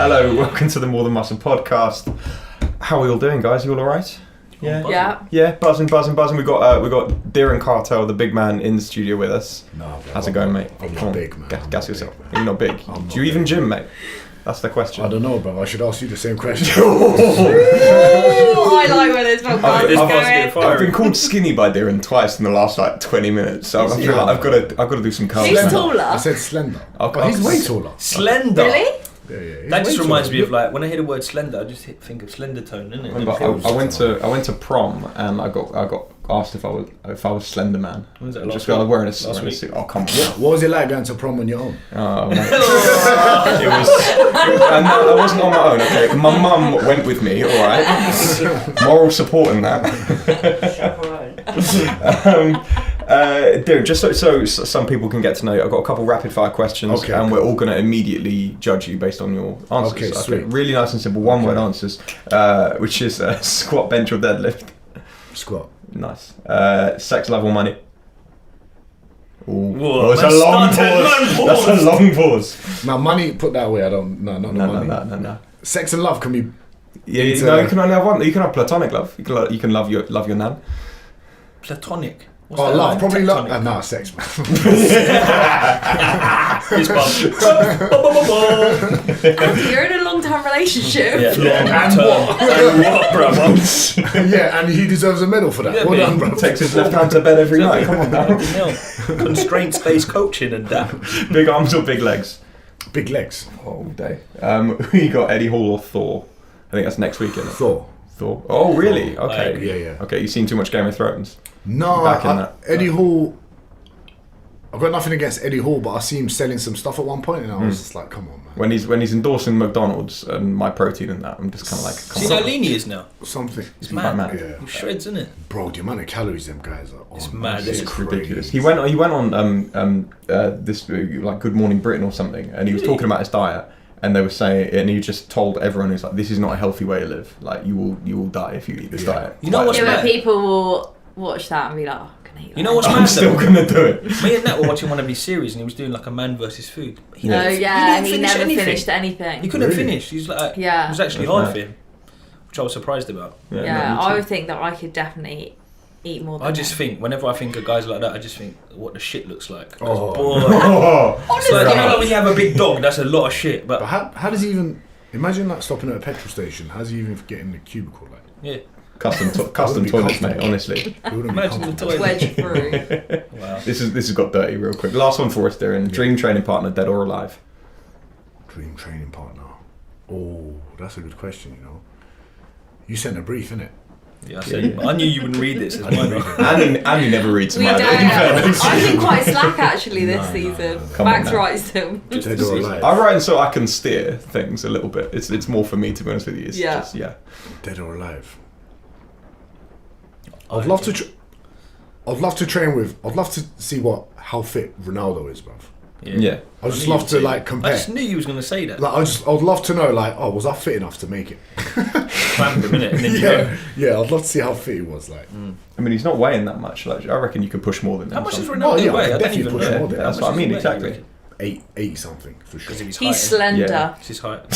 Hello, welcome to the More Than Muscle podcast. How are we all doing, guys? You all alright? Yeah, buzzing. We got Diren Kartal, the big man, in the studio with us. No, how's it going, mate? I'm not big, man. Gas yourself. You're not big. Do you even gym, mate? That's the question. I don't know, bro. I should ask you the same question. I like where this podcast is going. I've been called skinny by Diren twice in the last 20 minutes, so I feel like I've got to do some cardio. He's taller. I said slender. Okay. He's way taller. Slender. Really? Yeah. That just reminds me of when I hear the word slender, I just think of Slender Tone, isn't it? I went to prom and I got asked if I was Slender Man. Was that just got wearing a suit. Oh, come on. What was it like going to prom on your own? Oh, mate. it was, and I wasn't on my own. Okay, my mum went with me. All right, moral support in that. Dude, just so some people can get to know you, I've got a couple rapid fire questions, and we're all going to immediately judge you based on your answers. Okay, sweet. Really nice and simple, one-word answers, which is squat, bench, or deadlift. Squat. Nice. Sex, love, or money? Whoa, that's a long pause. That's a long pause. Now, money, put that away. No, money. No. Sex and love can be. Yeah, you can only have one. You can have platonic love. You can love your nan. Platonic. What's love. Probably love. Nah, sex, man. Andy, you're in a long-term relationship. And what, brother? Yeah, and he deserves a medal for that. Yeah, well done, bro. Takes his left hand to bed every night. Come on now. Constraints-based coaching and that. Big arms or big legs? Big legs. All day. You got Eddie Hall or Thor? I think that's next week, isn't it? Thor. Oh, really? Okay. Yeah. Okay, you've seen too much Game of Thrones. No, Back in that. Eddie Hall. I've got nothing against Eddie Hall, but I see him selling some stuff at one point, and I was just like, "Come on, man!" When he's endorsing McDonald's and My Protein and that, I'm just kind of like, See how lean he is now. Something. It's mad. Yeah. He shreds, isn't it? Bro, the amount of calories them guys are on. It's mad. It's ridiculous. He went on this like Good Morning Britain or something, and he was talking about his diet, and they were saying, and he just told everyone, who's like, "This is not a healthy way to live. Like you will die if you eat this diet." You know what's but mad? people will watch that and be like, "Oh, I can eat that." You know what's mad? I'm still gonna do it. Me and Nat were watching one of his series, and he was doing like a man versus food. He never finished anything. He couldn't finish. He's like, it was actually hard for him, which I was surprised about. Yeah, I would think that I could definitely eat more than I just think, whenever I think of guys like that, I just think what the shit looks like. Oh. It's like, you know, like when you have a big dog, that's a lot of shit. But how does he even imagine like stopping at a petrol station? How does he even get in the cubicle? Like, yeah, custom toilets, mate. Honestly, imagine the toilet. wedge through. Wow. this has got dirty real quick. Last one for us, Darren. Dream training partner, dead or alive? Dream training partner. Oh, that's a good question. You know, you sent a brief, innit? Yeah, I said, I knew you wouldn't read this. Andy never reads We mine. don't. I've been quite slack actually this season. Come on Back now. to write them. Dead or alive. I write so I can steer things a little bit. It's more for me, to be honest with you. It's just, Dead or alive. I'd love to train with. I'd love to see how fit Ronaldo is, bruv. Yeah. I'd just love to compare. I just knew you was going to say that. I'd love to know was I fit enough to make it? Bam, a minute, and then Yeah, I'd love to see how fit he was. I mean, he's not weighing that much. Like, I reckon you can push more than him. How much does something. Ronaldo weigh? I I don't definitely even push know. more than That's what I mean, exactly. 80 something for sure. Because of his He's height. slender. It's his height.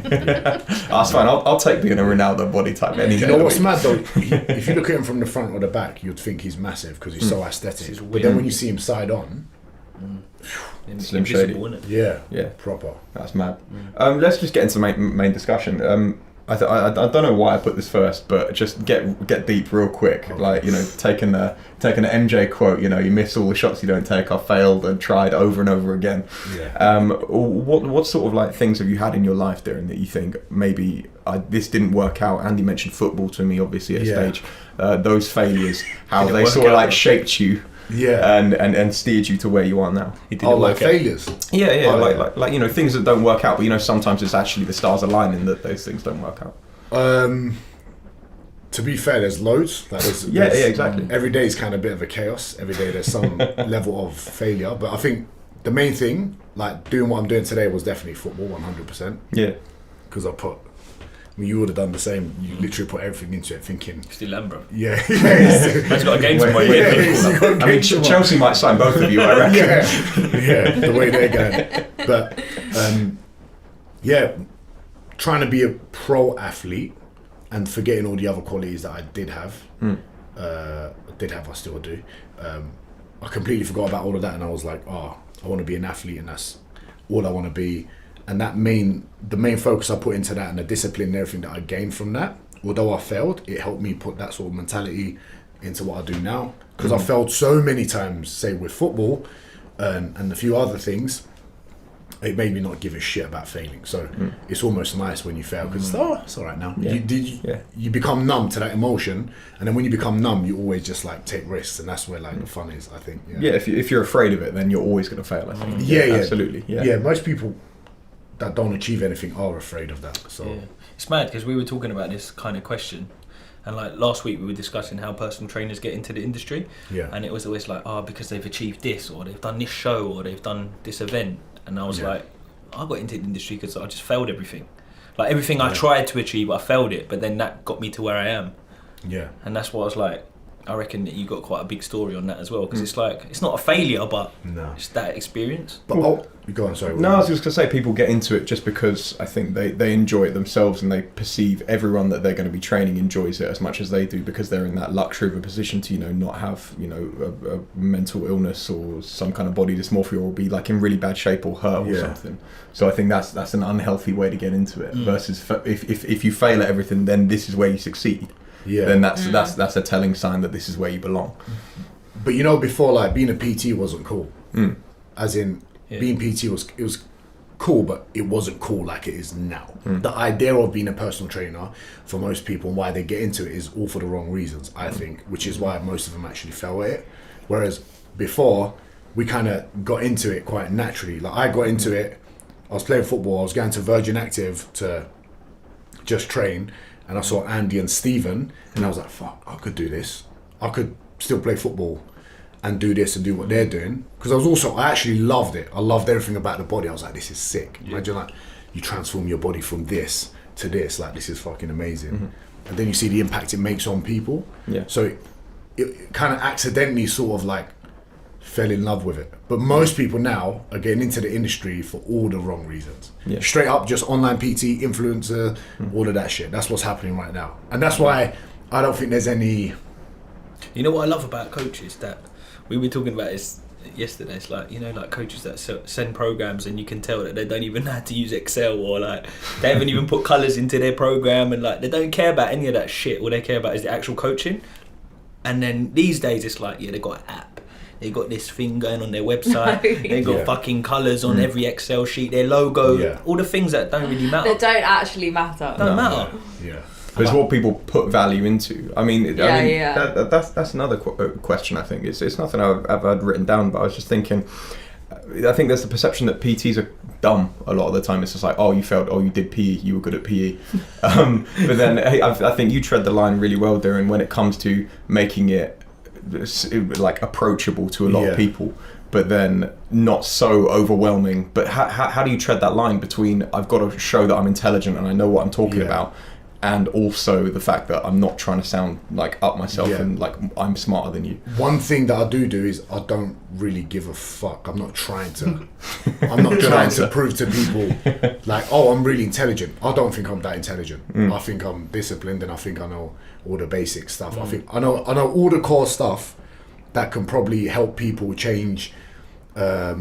That's fine. I'll take being a Ronaldo body type any day. You know what's mad though? If you look at him from the front or the back, you'd think he's massive because he's so aesthetic. But then when you see him side on, Slim Shady. yeah, proper. That's mad. Let's just get into main discussion. I don't know why I put this first, but just get deep real quick. Okay. Like, you know, taking an MJ quote. You know, you miss all the shots you don't take. I failed and tried over and over again. Yeah. What sort of like things have you had in your life, Darren, that you think maybe this didn't work out? Andy mentioned football to me, obviously at a stage. Those failures, how they sort of like shaped you. Yeah, and steered you to where you are now. Like failures. Yeah, like you know, things that don't work out, but you know, sometimes it's actually the stars aligning that those things don't work out. To be fair, there's loads. Like there's, exactly. Every day is kind of a bit of a chaos. Every day there's some level of failure, but I think the main thing, like doing what I'm doing today, was definitely football, 100%. Yeah, because you would have done the same. You literally put everything into it, thinking. Still am, bro. Yeah. Man's got a game tomorrow. I mean, Chelsea might sign both of you, I reckon. Yeah, the way they're going. But trying to be a pro athlete and forgetting all the other qualities that I did have. I still do. I completely forgot about all of that, and I was like, I want to be an athlete, and that's all I want to be. And the main focus I put into that, and the discipline and everything that I gained from that, although I failed, it helped me put that sort of mentality into what I do now. Because I failed so many times, say with football and a few other things, it made me not give a shit about failing. So it's almost nice when you fail, because it's all right now. You become numb to that emotion, and then when you become numb, you always just like take risks, and that's where like the fun is, I think. If you're afraid of it, then you're always going to fail, I think. Absolutely. Most people that don't achieve anything are afraid of that. So it's mad, because we were talking about this kind of question, and like last week we were discussing how personal trainers get into the industry, and it was always like, because they've achieved this, or they've done this show, or they've done this event. And I was like, I got into the industry because I just failed everything. Like everything I tried to achieve, I failed it, but then that got me to where I am. Yeah. And that's what I was like, I reckon that you got quite a big story on that as well, because it's like, it's not a failure, but it's that experience. But go on, sorry. No, I was just going to say, people get into it just because I think they enjoy it themselves, and they perceive everyone that they're going to be training enjoys it as much as they do, because they're in that luxury of a position to, not have, a mental illness or some kind of body dysmorphia, or be like in really bad shape or hurt or something. So I think that's an unhealthy way to get into it, versus if you fail at everything, then this is where you succeed. Then that's a telling sign that this is where you belong. But before, like, being a PT wasn't cool. As in, being PT was cool, but it wasn't cool like it is now. The idea of being a personal trainer, for most people, and why they get into it, is all for the wrong reasons, I think, which is why most of them actually fell at it. Whereas before, we kind of got into it quite naturally. Like, I got into it, I was playing football, I was going to Virgin Active to just train, and I saw Andy and Stephen, and I was like, fuck, I could do this. I could still play football and do this and do what they're doing. Because I actually loved it. I loved everything about the body. I was like, this is sick. Imagine like you transform your body from this to this. Like, this is fucking amazing. And then you see the impact it makes on people. So it kind of accidentally sort of like fell in love with it. But most people now are getting into the industry for all the wrong reasons. Straight up, just online PT, influencer, all of that shit. That's what's happening right now. And that's why I don't think there's any... You know what I love about coaches, that we were talking about this yesterday, it's like, like coaches that send programs, and you can tell that they don't even know how to use Excel, or like they haven't even put colours into their program, and like they don't care about any of that shit. All they care about is the actual coaching. And then these days it's like, they got an app, they got this thing going on their website, they got fucking colours on every Excel sheet, their logo, all the things that don't really matter. That don't actually matter. Don't matter. But it's what people put value into. I mean, that's another question. I think it's nothing I've had written down, but I was just thinking. I think there's the perception that PTs are dumb a lot of the time. It's just like, oh, you failed, oh, you did PE, you were good at PE. But then I think you tread the line really well, Diren, when it comes to making it like approachable to a lot of people, but then not so overwhelming. But how do you tread that line between, I've got to show that I'm intelligent and I know what I'm talking about, and also the fact that I'm not trying to sound like up myself and like I'm smarter than you. One thing that I do is I don't really give a fuck. I'm not trying to prove to people like, oh, I'm really intelligent. I don't think I'm that intelligent. I think I'm disciplined, and I think I know all the basic stuff. I think I know all the core stuff that can probably help people change their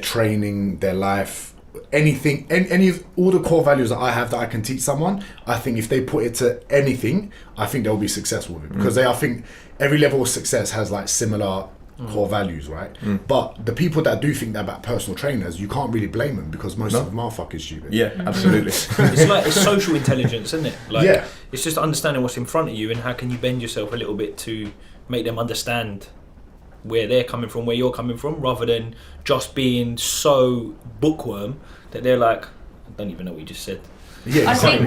training, their life, anything, any of all the core values that I have that I can teach someone. I think if they put it to anything, I think they'll be successful with it, because I think every level of success has like similar core values, right? But the people that do think that about personal trainers, you can't really blame them, because most of them are fucking stupid. Absolutely. It's social intelligence, isn't it? Like, it's just understanding what's in front of you, and how can you bend yourself a little bit to make them understand where they're coming from, where you're coming from, rather than just being so bookworm that they're like, I don't even know what you just said. I think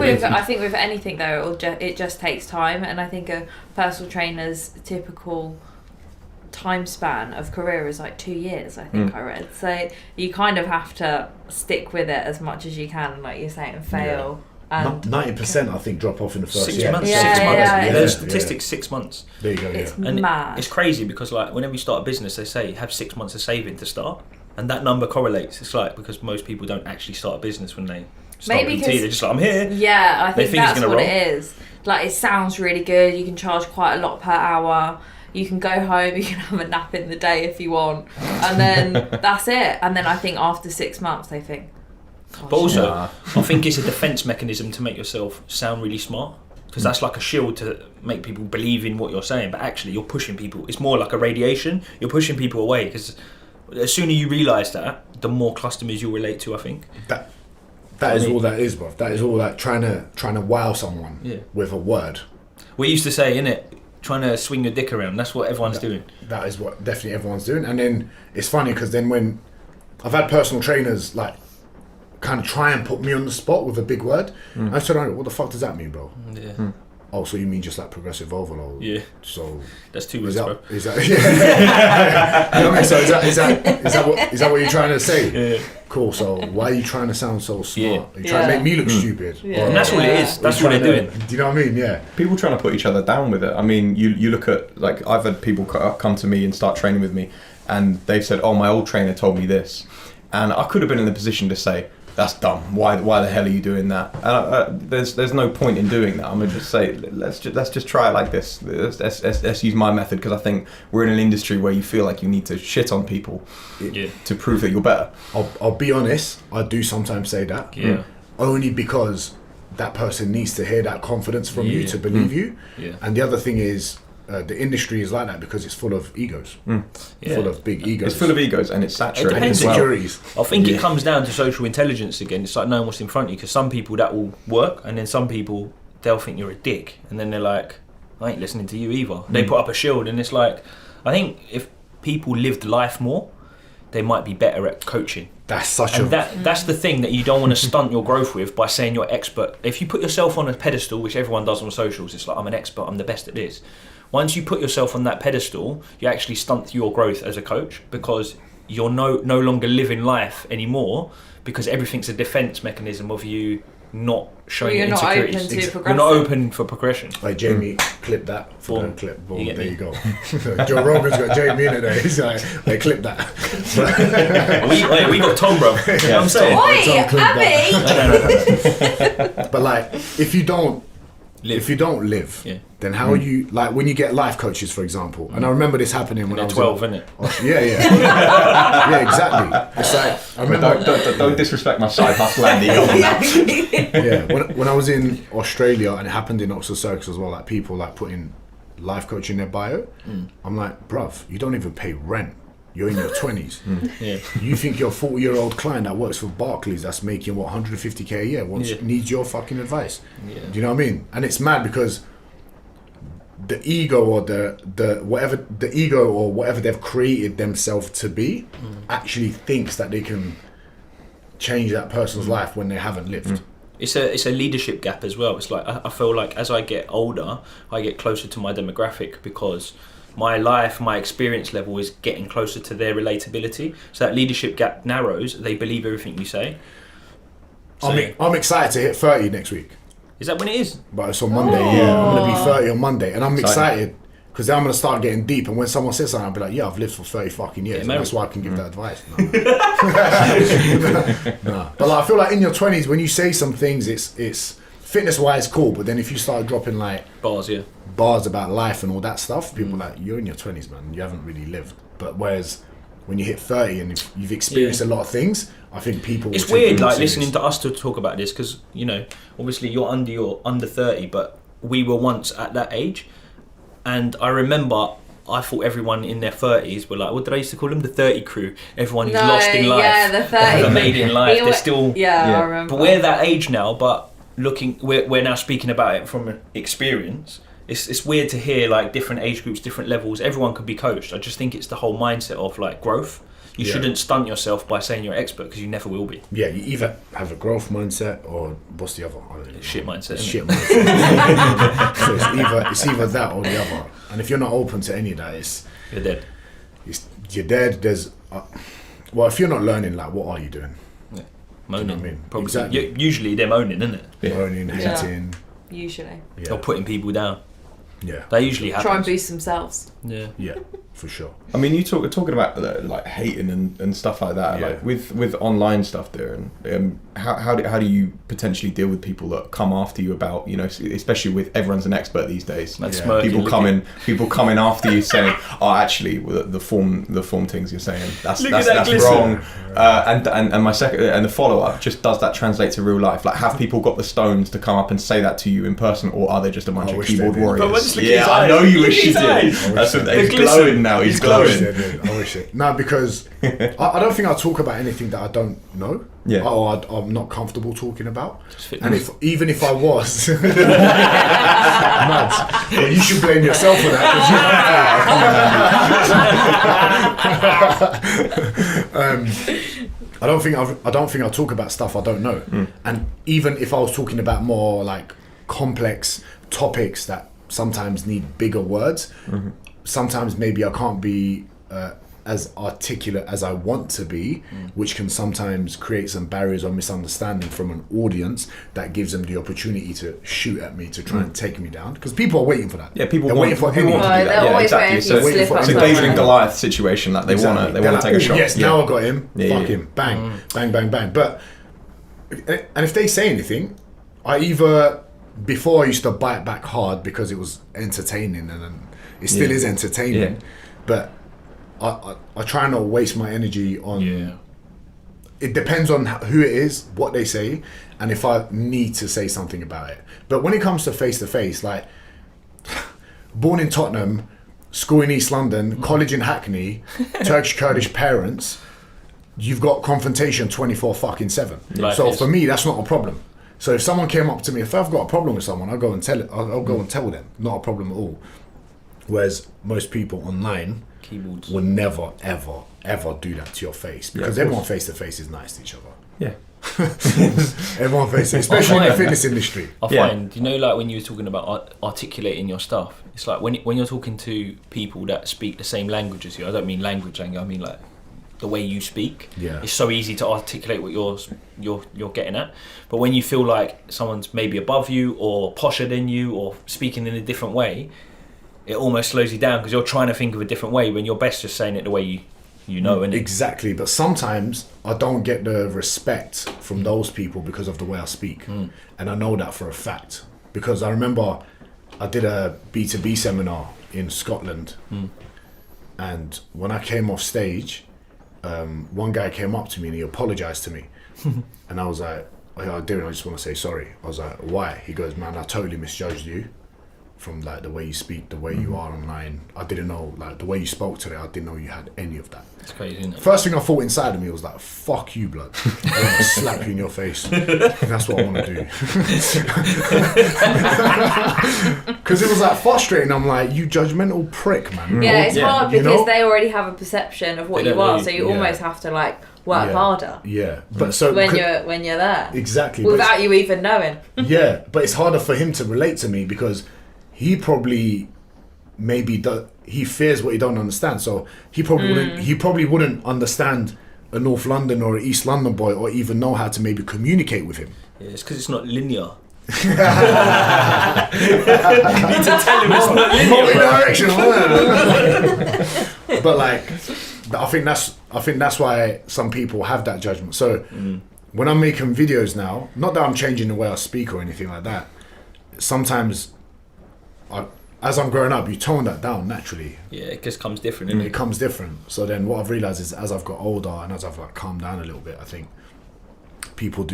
with anything though, it just takes time, and I think a personal trainer's typical time span of career is like 2 years, I think I read. So you kind of have to stick with it as much as you can, like you're saying, and fail. 90% I think drop off in the first 6 year. months. 6 months. There's statistics, 6 months. There you go. It's and mad. It's crazy, because like whenever you start a business, they say have 6 months of saving to start. and that number correlates. It's like because most people don't actually start a business when they start Maybe PT. They're just like, I'm here. Yeah, I think that's what roll. it is. Like, it sounds really good. You can charge quite a lot per hour. You can go home. You can have a nap in the day if you want, and then that's it. And then I think after 6 months, they think. But also, I think it's a defense mechanism to make yourself sound really smart. Because that's like a shield to make people believe in what you're saying, but actually you're pushing people. It's more like a radiation. You're pushing people away because as sooner you realise that, the more customers you'll relate to. I think that is all that is, bro. That is all that trying to wow someone with a word. We used to say, innit, trying to swing your dick around. That's what everyone's doing. That is what definitely everyone's doing. And then it's funny because then when I've had personal trainers like kind of try and put me on the spot with a big word. I said, what the fuck does that mean, bro? Yeah. Oh, so you mean just like progressive overload? Yeah. So that's 2 words, bro. Is that you know what I mean? So is that what you're trying to say? Yeah. Cool. So why are you trying to sound so smart? Yeah. Are you trying to make me look stupid? Yeah. And that's what it is. That's what they're doing. Do you know what I mean? Yeah. People trying to put each other down with it. I mean, you look at, like, I've had people come to me and start training with me, and they've said, oh, my old trainer told me this. And I could have been in the position to say, that's dumb. Why the hell are you doing that? There's no point in doing that. I'm gonna just say let's just try it like this. Let's use my method because I think we're in an industry where you feel like you need to shit on people to prove that you're better. I'll be honest. I do sometimes say that. Yeah. Only because that person needs to hear that confidence from you to believe you. Yeah. And the other thing is. The industry is like that because it's full of egos, full of big egos. It's full of egos and it's saturated. It depends as well. Insecurities. I think it comes down to social intelligence again. It's like knowing what's in front of you because some people that will work and then some people they'll think you're a dick and then they're like, I ain't listening to you either. They put up a shield and it's like, I think if people lived life more, they might be better at coaching. That's that's the thing that you don't want to stunt your growth with by saying you're expert. If you put yourself on a pedestal, which everyone does on socials, it's like I'm an expert, I'm the best at this. Once you put yourself on that pedestal, you actually stunt your growth as a coach because you're no longer living life anymore because everything's a defense mechanism of you not showing your insecurities. You're not open for progression. Like Jamie, clip that for the clip. Boom, there you go. Joe Rogan's got Jamie in it there. He's like, they clip that. we got Tom, bro. You know what I'm saying? Oi, Abby! But like, if you don't live, then how are you, like when you get life coaches, for example, and I remember this happening when I was 12, isn't it? Yeah, exactly. It's like, I remember, don't disrespect my side hustle, Andy. when I was in Australia, and it happened in Oxford Circus as well, like people like putting life coach in their bio. I'm like, bruv, you don't even pay rent. You're in your 20s. You think your 40-year-old client that works for Barclays that's making what 150k a year needs your fucking advice? Do you know what I mean? And it's mad because the ego or the ego or whatever they've created themselves to be actually thinks that they can change that person's life when they haven't lived. It's a leadership gap as well. It's like I feel like as I get older, I get closer to my demographic because my life, my experience level is getting closer to their relatability. So that leadership gap narrows. They believe everything you say. So, I'm excited to hit 30 next week. Is that when it is? But it's on Monday, I'm going to be 30 on Monday. And I'm excited because then I'm going to start getting deep. And when someone says something, I'll be like, yeah, I've lived for 30 fucking years. And that's why I can give that advice. No. But like, I feel like in your 20s, when you say some things, it's fitness-wise cool. But then if you start dropping like... bars about life and all that stuff, people are like, you're in your 20s, man, you haven't really lived. But whereas when you hit 30 and you've experienced a lot of things, I think people it's weird like listening to us to talk about this because obviously you're under 30, but we were once at that age. And I remember I thought everyone in their 30s were like, what did I used to call them, the 30 crew, everyone who's lost in life, the 30 made in life, they're still I remember. But we're that age now, but we're now speaking about it from experience. It's weird to hear like different age groups, different levels. Everyone could be coached. I just think it's the whole mindset of like growth. You shouldn't stunt yourself by saying you're an expert because you never will be. Yeah, you either have a growth mindset or what's the other? I don't know. Shit mindset. Shit mindset. So it's either that or the other. And if you're not open to any of that, you're dead. You're dead. There's well, if you're not learning, like what are you doing? Moaning. You know what I mean? Probably. Exactly. Usually they're moaning, isn't it? Moaning, hating. Usually. Or putting people down. Yeah. They usually happen. Try and boost themselves. Yeah. Yeah. for sure. I mean, you talking about like hating and stuff like that. Yeah. Like with online stuff, Diren. How do you potentially deal with people that come after you about, you know, especially with everyone's an expert these days. Like People coming after you saying, oh, actually, the form things you're saying that's wrong. And my second and the follow up just does that translate to real life? Like, have people got the stones to come up and say that to you in person, or are they just a bunch of keyboard warriors? Yeah, I know you wish you did. That's what he's glowing now. He's glowing. I wish it. No, because I don't think I'll talk about anything that I don't know. Yeah. Or I'm not comfortable talking about. Just and even if I was, mad. Well, you should blame yourself for that. I don't think I'll talk about stuff I don't know. And even if I was talking about more like complex topics that sometimes need bigger words, sometimes maybe I can't be as articulate as I want to be, which can sometimes create some barriers or misunderstanding from an audience that gives them the opportunity to shoot at me to try and take me down, because people are waiting for that. Yeah, people are want, waiting for people anyone want to do that. Yeah, exactly. So it's a David and Goliath situation. Like they want to take a shot. Yes, now I got him. Fuck him. Bang, bang, bang, bang. But and if they say anything, I either, before I used to bite back hard because it was entertaining, and it still is entertaining, but I try not to waste my energy on. It depends on who it is, what they say, and if I need to say something about it. But when it comes to face, like born in Tottenham, school in East London, college in Hackney, Turkish Kurdish parents, you've got confrontation 24/7. So for me, that's not a problem. So if someone came up to me, if I've got a problem with someone, I'll go and tell it. I'll go and tell them. Not a problem at all. Whereas most people online will never, ever, ever do that to your face, because everyone face to face is nice to each other. Yeah. Everyone face to face, especially in the fitness industry. I find, you know, like when you were talking about articulating your stuff, it's like when you're talking to people that speak the same language as you. I don't mean language. I mean like the way you speak. Yeah. It's so easy to articulate what you're getting at. But when you feel like someone's maybe above you or posher than you or speaking in a different way, it almost slows you down because you're trying to think of a different way when you're best just saying it the way you know. And exactly. But sometimes I don't get the respect from those people because of the way I speak. And I know that for a fact, because I remember I did a B2B seminar in Scotland, and when I came off stage, one guy came up to me and he apologized to me. And I was like, oh, Diren, I just want to say sorry. I was like, why? He goes, man, I totally misjudged you from like the way you speak, the way you are online. I didn't know, like the way you spoke today, I didn't know you had any of that. It's crazy, isn't it? First thing I thought inside of me was like, fuck you, blood. I want to slap you in your face. That's what I want to do. Because it was like frustrating. I'm like, you judgmental prick, man. Yeah, it's hard because you know? they already have a perception of what you are, so you almost have to like work harder. Yeah, but so when you're there, exactly, without you even knowing. Yeah, but it's harder for him to relate to me because he probably he fears what he don't understand. So he probably wouldn't understand a North London or an East London boy, or even know how to maybe communicate with him. Yeah, it's because it's not linear. You need to tell him it's not linear. Multi-directional. But like, I think that's why some people have that judgment. So when I'm making videos now, not that I'm changing the way I speak or anything like that, sometimes as I'm growing up, you tone that down naturally. Yeah, it just comes different, innit? It comes different. So then what I've realised is, as I've got older and as I've like calmed down a little bit, I think people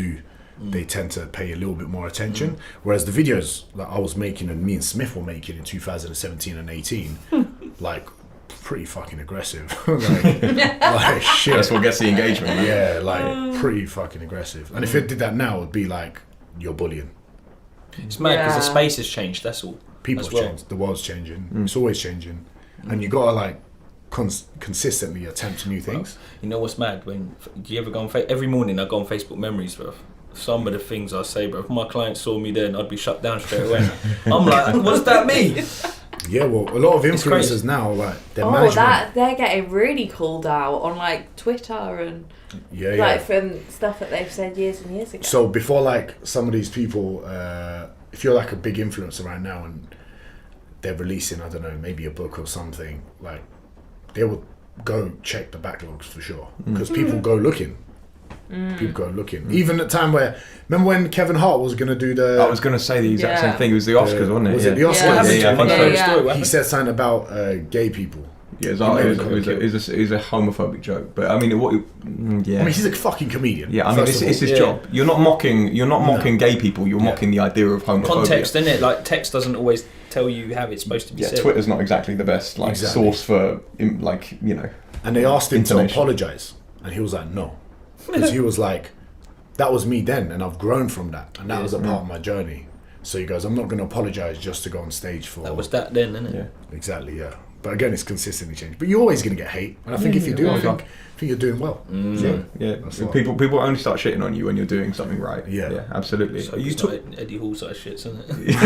they tend to pay a little bit more attention. Whereas the videos that I was making and me and Smith were making in 2017 and 18, like pretty fucking aggressive. like shit. That's what gets the engagement. Man. Yeah, like pretty fucking aggressive. And if it did that now, it'd be like, you're bullying. It's mad because the space has changed, that's all. People's changed. The world's changing. It's always changing. And you gotta like consistently attempt new things. You know what's mad? Do you ever go on every morning I go on Facebook memories, bro. Some of the things I say, bro. If my client saw me then, I'd be shut down straight away. I'm like, what does that mean? Yeah, well, a lot of influencers now, like their management. They're getting really called out on like Twitter and from stuff that they've said years and years ago. So before, like some of these people, if you're like a big influencer right now and they're releasing, I don't know, maybe a book or something, like they would go check the backlogs for sure because people go looking. People go looking. Even at the time where, remember when Kevin Hart was going to do the... I was going to say the exact same thing. It was the Oscars, wasn't it? Was it the Oscars? Yeah, I think so. He said something about gay people. Yeah, it was a homophobic joke, but I mean, I mean, he's a fucking comedian. Yeah, I mean, it's his job. You're not mocking gay people. You're mocking the idea of homophobia. Context, isn't it? Like text doesn't always tell you how it's supposed to be said. Yeah, Twitter's not exactly the best source for And they asked him to apologise, and he was like, no, because he was like, that was me then, and I've grown from that, and that was a part of my journey. So he goes, I'm not going to apologise just to go on stage for. That was that then, isn't it? Yeah, exactly. Yeah. But again, it's consistently changed. But you're always going to get hate, and I think if you do, I think you're doing well. So, people only start shitting on you when you're doing something right. Yeah, absolutely. So you talk Eddie Hall size shits, isn't it?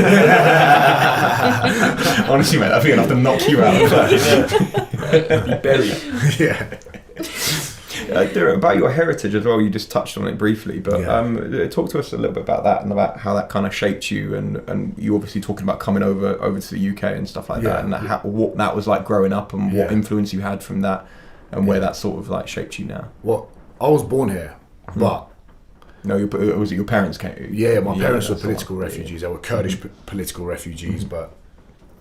Honestly, mate, I think I'd have to knock you out. Be buried. Yeah. About your heritage as well, you just touched on it briefly, but talk to us a little bit about that and about how that kind of shaped you, and you obviously talking about coming over to the UK and stuff like that, and what that was like growing up, and what influence you had from that, and where that sort of like shaped you now. Well, I was born here, but no, was it your parents came? Yeah, my parents were political refugees. They were Kurdish political refugees, but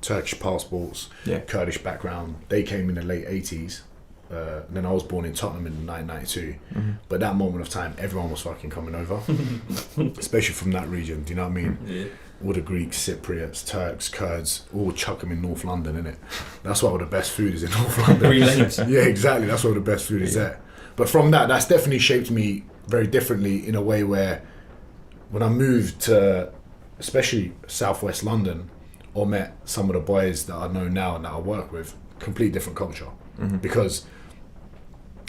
Turkish passports, Kurdish background. They came in the late 80s. And then I was born in Tottenham in 1992, but that moment of time, everyone was fucking coming over, especially from that region. Do you know what I mean? Yeah. All the Greeks, Cypriots, Turks, Kurds, all chuck them in North London, innit? That's why all the best food is in North London. Yeah, exactly. That's where the best food is there. But from that's definitely shaped me very differently in a way where, when I moved to, especially Southwest London, or met some of the boys that I know now and that I work with, complete different culture, because.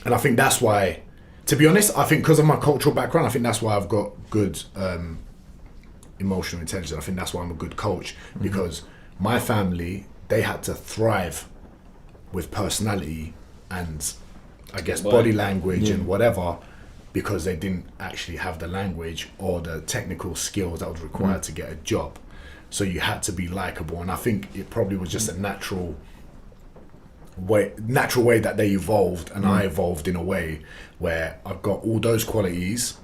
And I think that's why, to be honest, I think because of my cultural background, I think that's why I've got good emotional intelligence. I think that's why I'm a good coach, because my family, they had to thrive with personality and I guess body language and whatever, because they didn't actually have the language or the technical skills that was required to get a job. So you had to be likable, and I think it probably was just a natural way that they evolved, and I evolved in a way where I've got all those qualities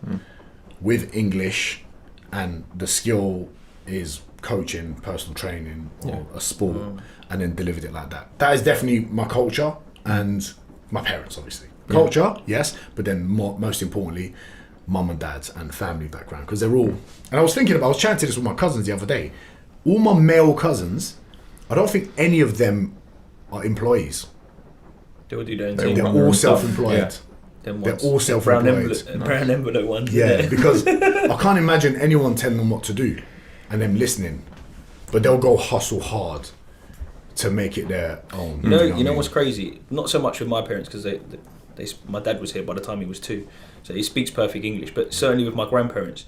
with English, and the skill is coaching, personal training, or a sport, and then delivered it like that. That is definitely my culture, and my parents, obviously. Culture, yes, but then most importantly, mum and dad's and family background, because they're all. And I was chatting to this with my cousins the other day. All my male cousins, I don't think any of them are employees. They will do their own thing. They're all self-employed. They're all self-employed. Brown envelope ones. Yeah, because I can't imagine anyone telling them what to do and them listening. But they'll go hustle hard to make it their own. You know what's crazy? Not so much with my parents, because my dad was here by the time he was 2, so he speaks perfect English. But certainly with my grandparents,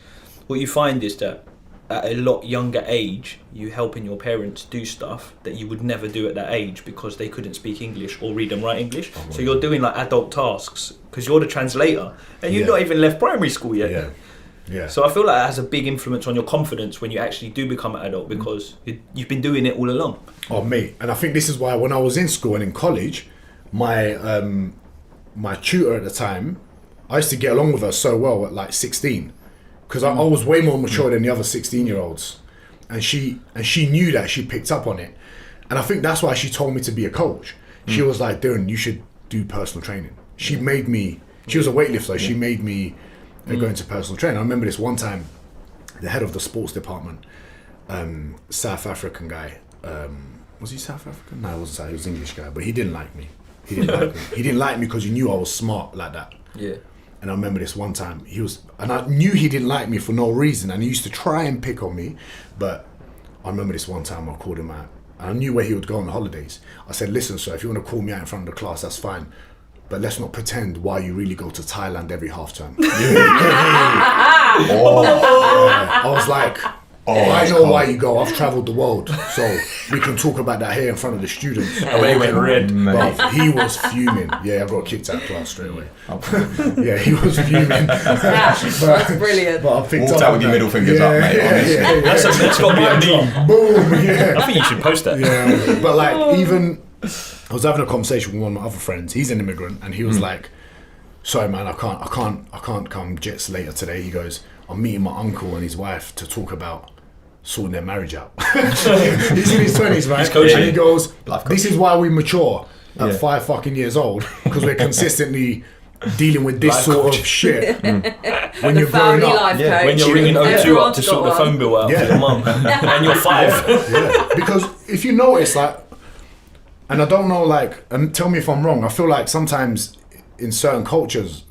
what you find is that at a lot younger age, you helping your parents do stuff that you would never do at that age because they couldn't speak English or read and write English. So you're doing like adult tasks because you're the translator, and you've not even left primary school yet. Yeah. So I feel like that has a big influence on your confidence when you actually do become an adult, because you've been doing it all along. Oh, mate, and I think this is why when I was in school and in college, my tutor at the time, I used to get along with her so well at like 16. Because I was way more mature than the other 16-year-olds, and she knew that. She picked up on it, and I think that's why she told me to be a coach. She was like, Diren, you should do personal training. She made me. She was a weightlifter. She made me go into personal training. I remember this one time, the head of the sports department, South African guy. Was he South African? No, he wasn't. He was an English guy, but he didn't like me. He didn't like me because he knew I was smart like that. Yeah. And I remember this one time, and I knew he didn't like me for no reason, and he used to try and pick on me, but I remember this one time I called him out, and I knew where he would go on holidays. I said, listen, sir, if you want to call me out in front of the class, that's fine, but let's not pretend why you really go to Thailand every half term. I was like, I know why you go. I've travelled the world, so we can talk about that here in front of the students. Oh, he went red. But he was fuming. Yeah, I got kicked out of class straight away. Yeah, he was fuming. That's brilliant. But I picked Walked out with your middle fingers up, mate. Yeah. That's got to be a meme. Boom. Yeah. I think you should post that. Yeah, but like even I was having a conversation with one of my other friends. He's an immigrant, and he was like, "Sorry, man, I can't come jets later today." He goes, "I'm meeting my uncle and his wife to talk about sorting their marriage out." He's in his 20s, right? And he goes, "This is why we mature at 5 fucking years old, because we're consistently dealing with this sort of shit when you're growing up. When you're ringing O2 up to sort the phone bill out for your mum, and you're 5. Because if you notice, like, and I don't know, like, and tell me if I'm wrong, I feel like sometimes in certain cultures,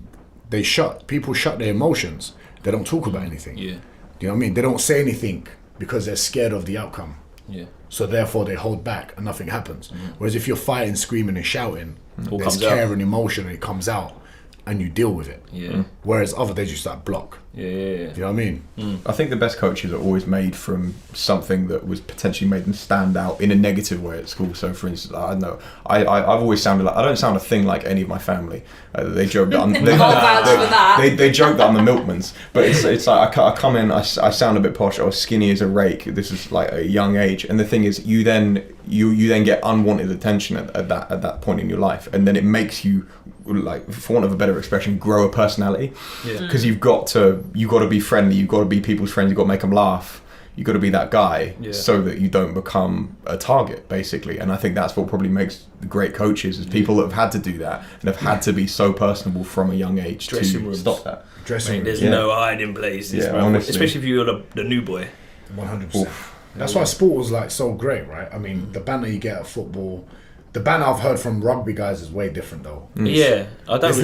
people shut their emotions. They don't talk about anything. Yeah. Do you know what I mean? They don't say anything because they're scared of the outcome. Yeah. So therefore they hold back and nothing happens. Whereas if you're fighting, screaming and shouting, there's care and emotion and it comes out and you deal with it. Yeah. Whereas other days you start block. Yeah. Do you know what I mean? I think the best coaches are always made from something that was potentially made them stand out in a negative way at school. So for instance, I don't know, I've always sounded like, I don't sound a thing like any of my family. They joke that I'm they joke that I'm the milkman's, but it's like I come in, I sound a bit posh, I was skinny as a rake. This is like a young age, and the thing is, you then get unwanted attention at that point in your life, and then it makes you, like, for want of a better expression, grow a personality. Because you've got to be friendly, you've got to be people's friends, you've got to make them laugh, you've got to be that guy, so that you don't become a target, basically. And I think that's what probably makes great coaches, is people that have had to do that and have had to be so personable from a young age to stop that. There's no hiding places, especially if you're the new boy. 100%. That's why sport was like so great, right? I mean, the banter you get at football, the banter I've heard from rugby guys is way different though. Yeah, I don't.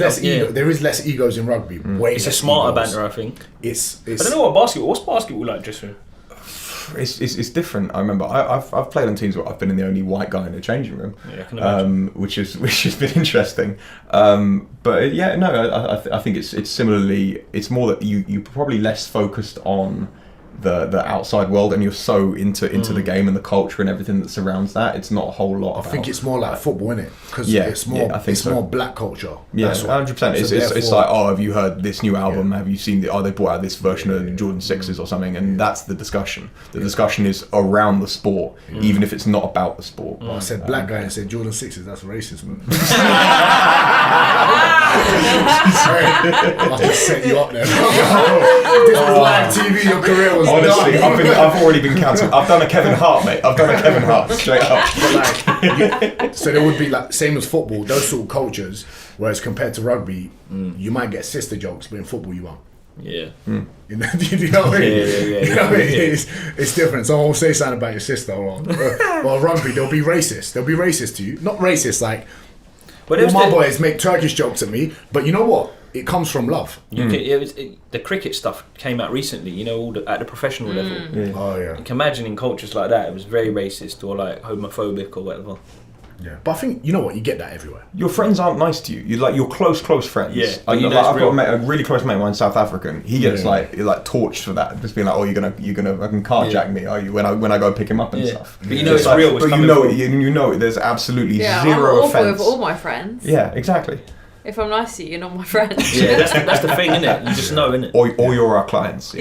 There is less egos in rugby. It's a smarter banter, I think. It's. I don't know what's basketball like, just for. It's different. I remember I've played on teams where I've been the only white guy in the changing room, I can imagine. which has been interesting. But I think it's similarly. It's more that you're probably less focused on the outside world, and you're so into the game and the culture and everything that surrounds that. It's not a whole lot. I think it's more like football, innit? Because it's more. I think it's more black culture. Yeah, 100%. It's like, oh, have you heard this new album? Have you seen they brought out this version of Jordan 6s or something? And that's the discussion. The discussion is around the sport, even if it's not about the sport. Well, I said black guy and said Jordan 6s. That's racist, man. Sorry, I just set you up there. This was live TV. Your career was. Honestly, I've already been cancelled. I've done a Kevin Hart, mate. I've done a Kevin Hart, straight up. But like, so there would be like, same as football, those sort of cultures, whereas compared to rugby, you might get sister jokes, but in football you won't. Yeah. You know what I mean? You know what I mean? It's different. Someone will say something about your sister, or rugby, they'll be racist. They'll be racist to you. Not racist, like, all my boys make Turkish jokes at me, but you know what? It comes from love. The cricket stuff came out recently, you know, at the professional level. Yeah. Oh yeah. You can imagine in cultures like that, it was very racist or like homophobic or whatever. Yeah, but I think, you know what, you get that everywhere. Your friends aren't nice to you. You're like your close friends. Yeah, I've got a really close mate of mine, South African. He gets like torched for that, just being like, oh, you're gonna fucking carjack me, are you? When I go pick him up and stuff. But you know it's real. But you know there's absolutely zero I'm offense. with all my friends. Yeah, exactly. If I'm nice to you, you're not my friend. Yeah, that's the thing, innit? You just know, innit? Or you're our clients.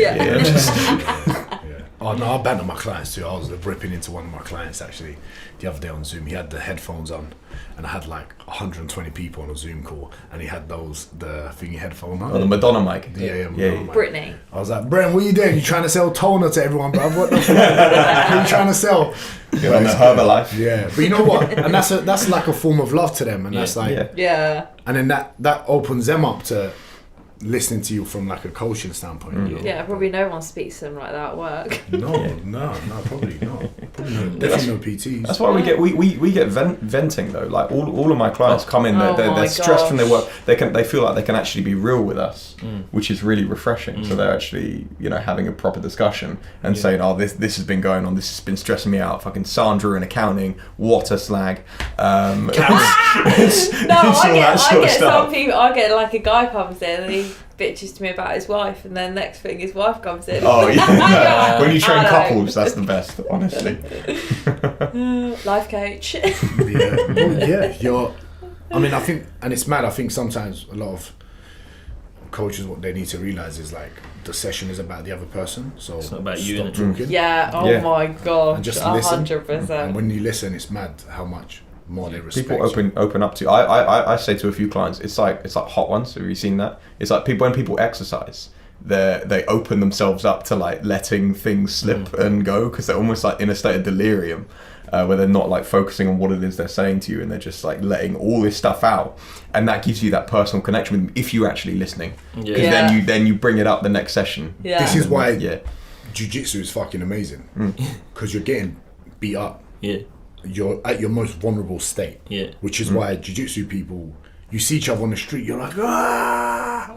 Oh no, I banter my clients too. I was ripping into one of my clients actually the other day on Zoom. He had the headphones on, and I had like 120 people on a Zoom call, and he had the thingy headphone on. Oh, the Madonna mic. Yeah. Brittany. I was like, Bren, what are you doing? You trying to sell toner to everyone, bruv? What the fuck? What are you trying to sell? You're on the Herbalife. Yeah, but you know what? And that's like a form of love to them, and that's like and then that opens them up to listening to you from like a coaching standpoint. Yeah, probably no one speaks to them like that at work. No, probably not. Definitely no PTs. That's why we get venting though. Like all of my clients come in, they're stressed from their work. They feel like they can actually be real with us, which is really refreshing. So they're actually having a proper discussion and saying, oh, this has been going on. This has been stressing me out. Fucking Sandra in accounting, what a slag. I get some people. I get like a guy comes in and he bitches to me about his wife, and then next thing his wife comes in. Oh yeah. When you train couples, that's the best, honestly. Life coach. I think, and it's mad, I think sometimes a lot of coaches, what they need to realise is like the session is about the other person, so it's not about you. Talking. Yeah. Oh my god. And just listen. 100%. And when you listen, it's mad how much more they respect people open up to. I say to a few clients, it's like Hot Ones. Have you seen that? It's like when people exercise, they open themselves up to like letting things slip and go, because they're almost like in a state of delirium, where they're not like focusing on what it is they're saying to you, and they're just like letting all this stuff out, and that gives you that personal connection with them if you're actually listening. Because then you bring it up the next session. This is why jiu-jitsu is fucking amazing, because you're getting beat up. You're at your most vulnerable state, which is why jiu-jitsu people, you see each other on the street, you're like,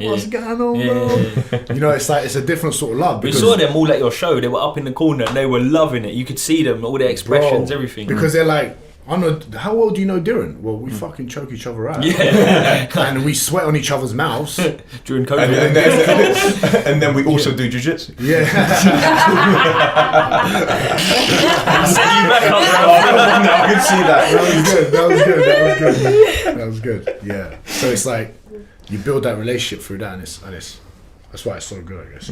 what's going on, bro? You know, it's like, it's a different sort of love. We saw them all at your show. They were up in the corner and they were loving it. You could see them, all their expressions, everything. Because they're like, I know, how well do you know Diren? Well, we fucking choke each other out. And we sweat on each other's mouths. During COVID. And then we also do jiu-jitsu. Yeah. I can see that. That was good. Yeah. So it's like, you build that relationship through that, and it's that's why it's so good, I guess.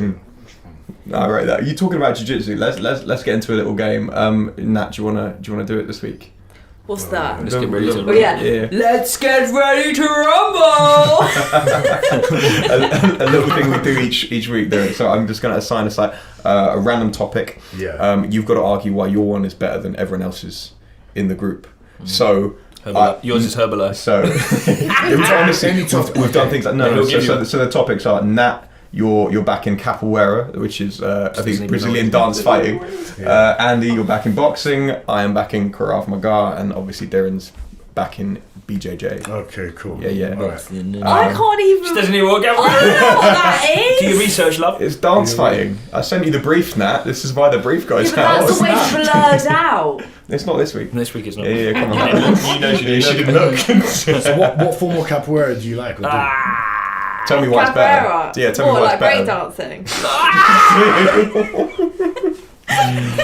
All right, you talking about jiu-jitsu? Let's get into a little game. Nat, do you wanna do it this week? What's that? Let's get ready to rumble. Let's get ready to rumble. a little thing we do each week there. So I'm just going to assign aside a random topic. You've got to argue why your one is better than everyone else's in the group. So yours is Herbalife. So we've done things like so the topics are Nat. You're back in capoeira, which is I think Brazilian dance fighting. Andy, you're back in boxing. I am back in Krav Maga, and obviously Diren's back in BJJ. Okay, cool. Yeah. Right. I can't even. She doesn't even work out. I don't know what that is. Do your research, love. It's dance fighting. I sent you the brief, Nat. This is why the brief goes but out. that's always blurred out. It's not this week. This week it's not. Yeah, come on. You know she didn't look. So what form of capoeira do you like? Or do? Tell me why it's better. Yeah, tell me why it's better. Breakdancing.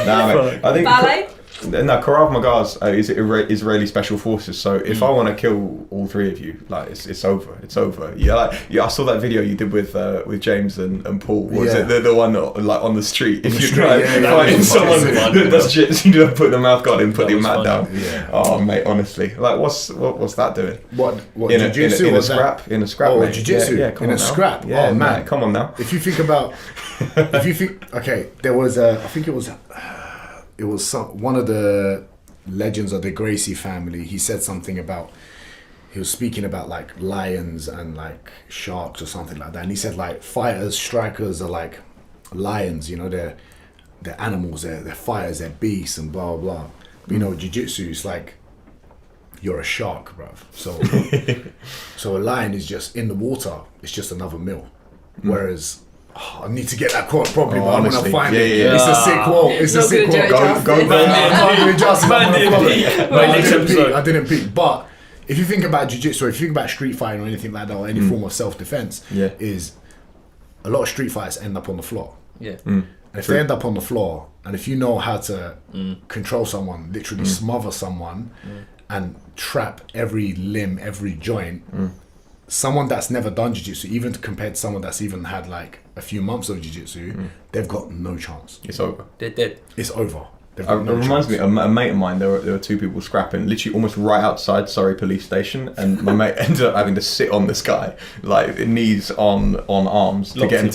Nah, mate. I think Ballet? No, Krav Maga is Israeli special forces. So if I want to kill all three of you, like it's over. It's over. I saw that video you did with James and Paul. Was it the one like on the street? If you find someone that does jiu-jitsu, you put the mouth guard in, put the mat down. Yeah. Oh mate, honestly, like what's that doing? What jiu-jitsu in a scrap? In a scrap? Oh, mate. jiu-jitsu in a scrap. Yeah, oh man, come on now. If you think about, okay, there was I think it was one of the legends of the Gracie family. He said something about, he was speaking about like lions and like sharks or something like that, and he said like strikers are like lions, you know, they're animals, they're fighters, they're beasts and blah blah blah. But, you know, jiu-jitsu is like, you're a shark, bruv. So a lion is just in the water, it's just another meal. Whereas I need to get that quote properly, but I'm gonna find it. It's a sick quote. It's a sick quote. Go I didn't peek. But if you think about jiu-jitsu, or if you think about street fighting or anything like that, or any form of self-defense, is a lot of street fights end up on the floor. And if they end up on the floor, and if you know how to control someone, literally smother someone, and trap every limb, every joint. Someone that's never done jiu-jitsu, even compared to someone that's even had like a few months of jiu-jitsu, they've got no chance. It's over. They're dead. It's over. It reminds me, a mate of mine, there were two people scrapping, literally almost right outside Surrey police station, and my mate ended up having to sit on this guy, like knees on arms, to get him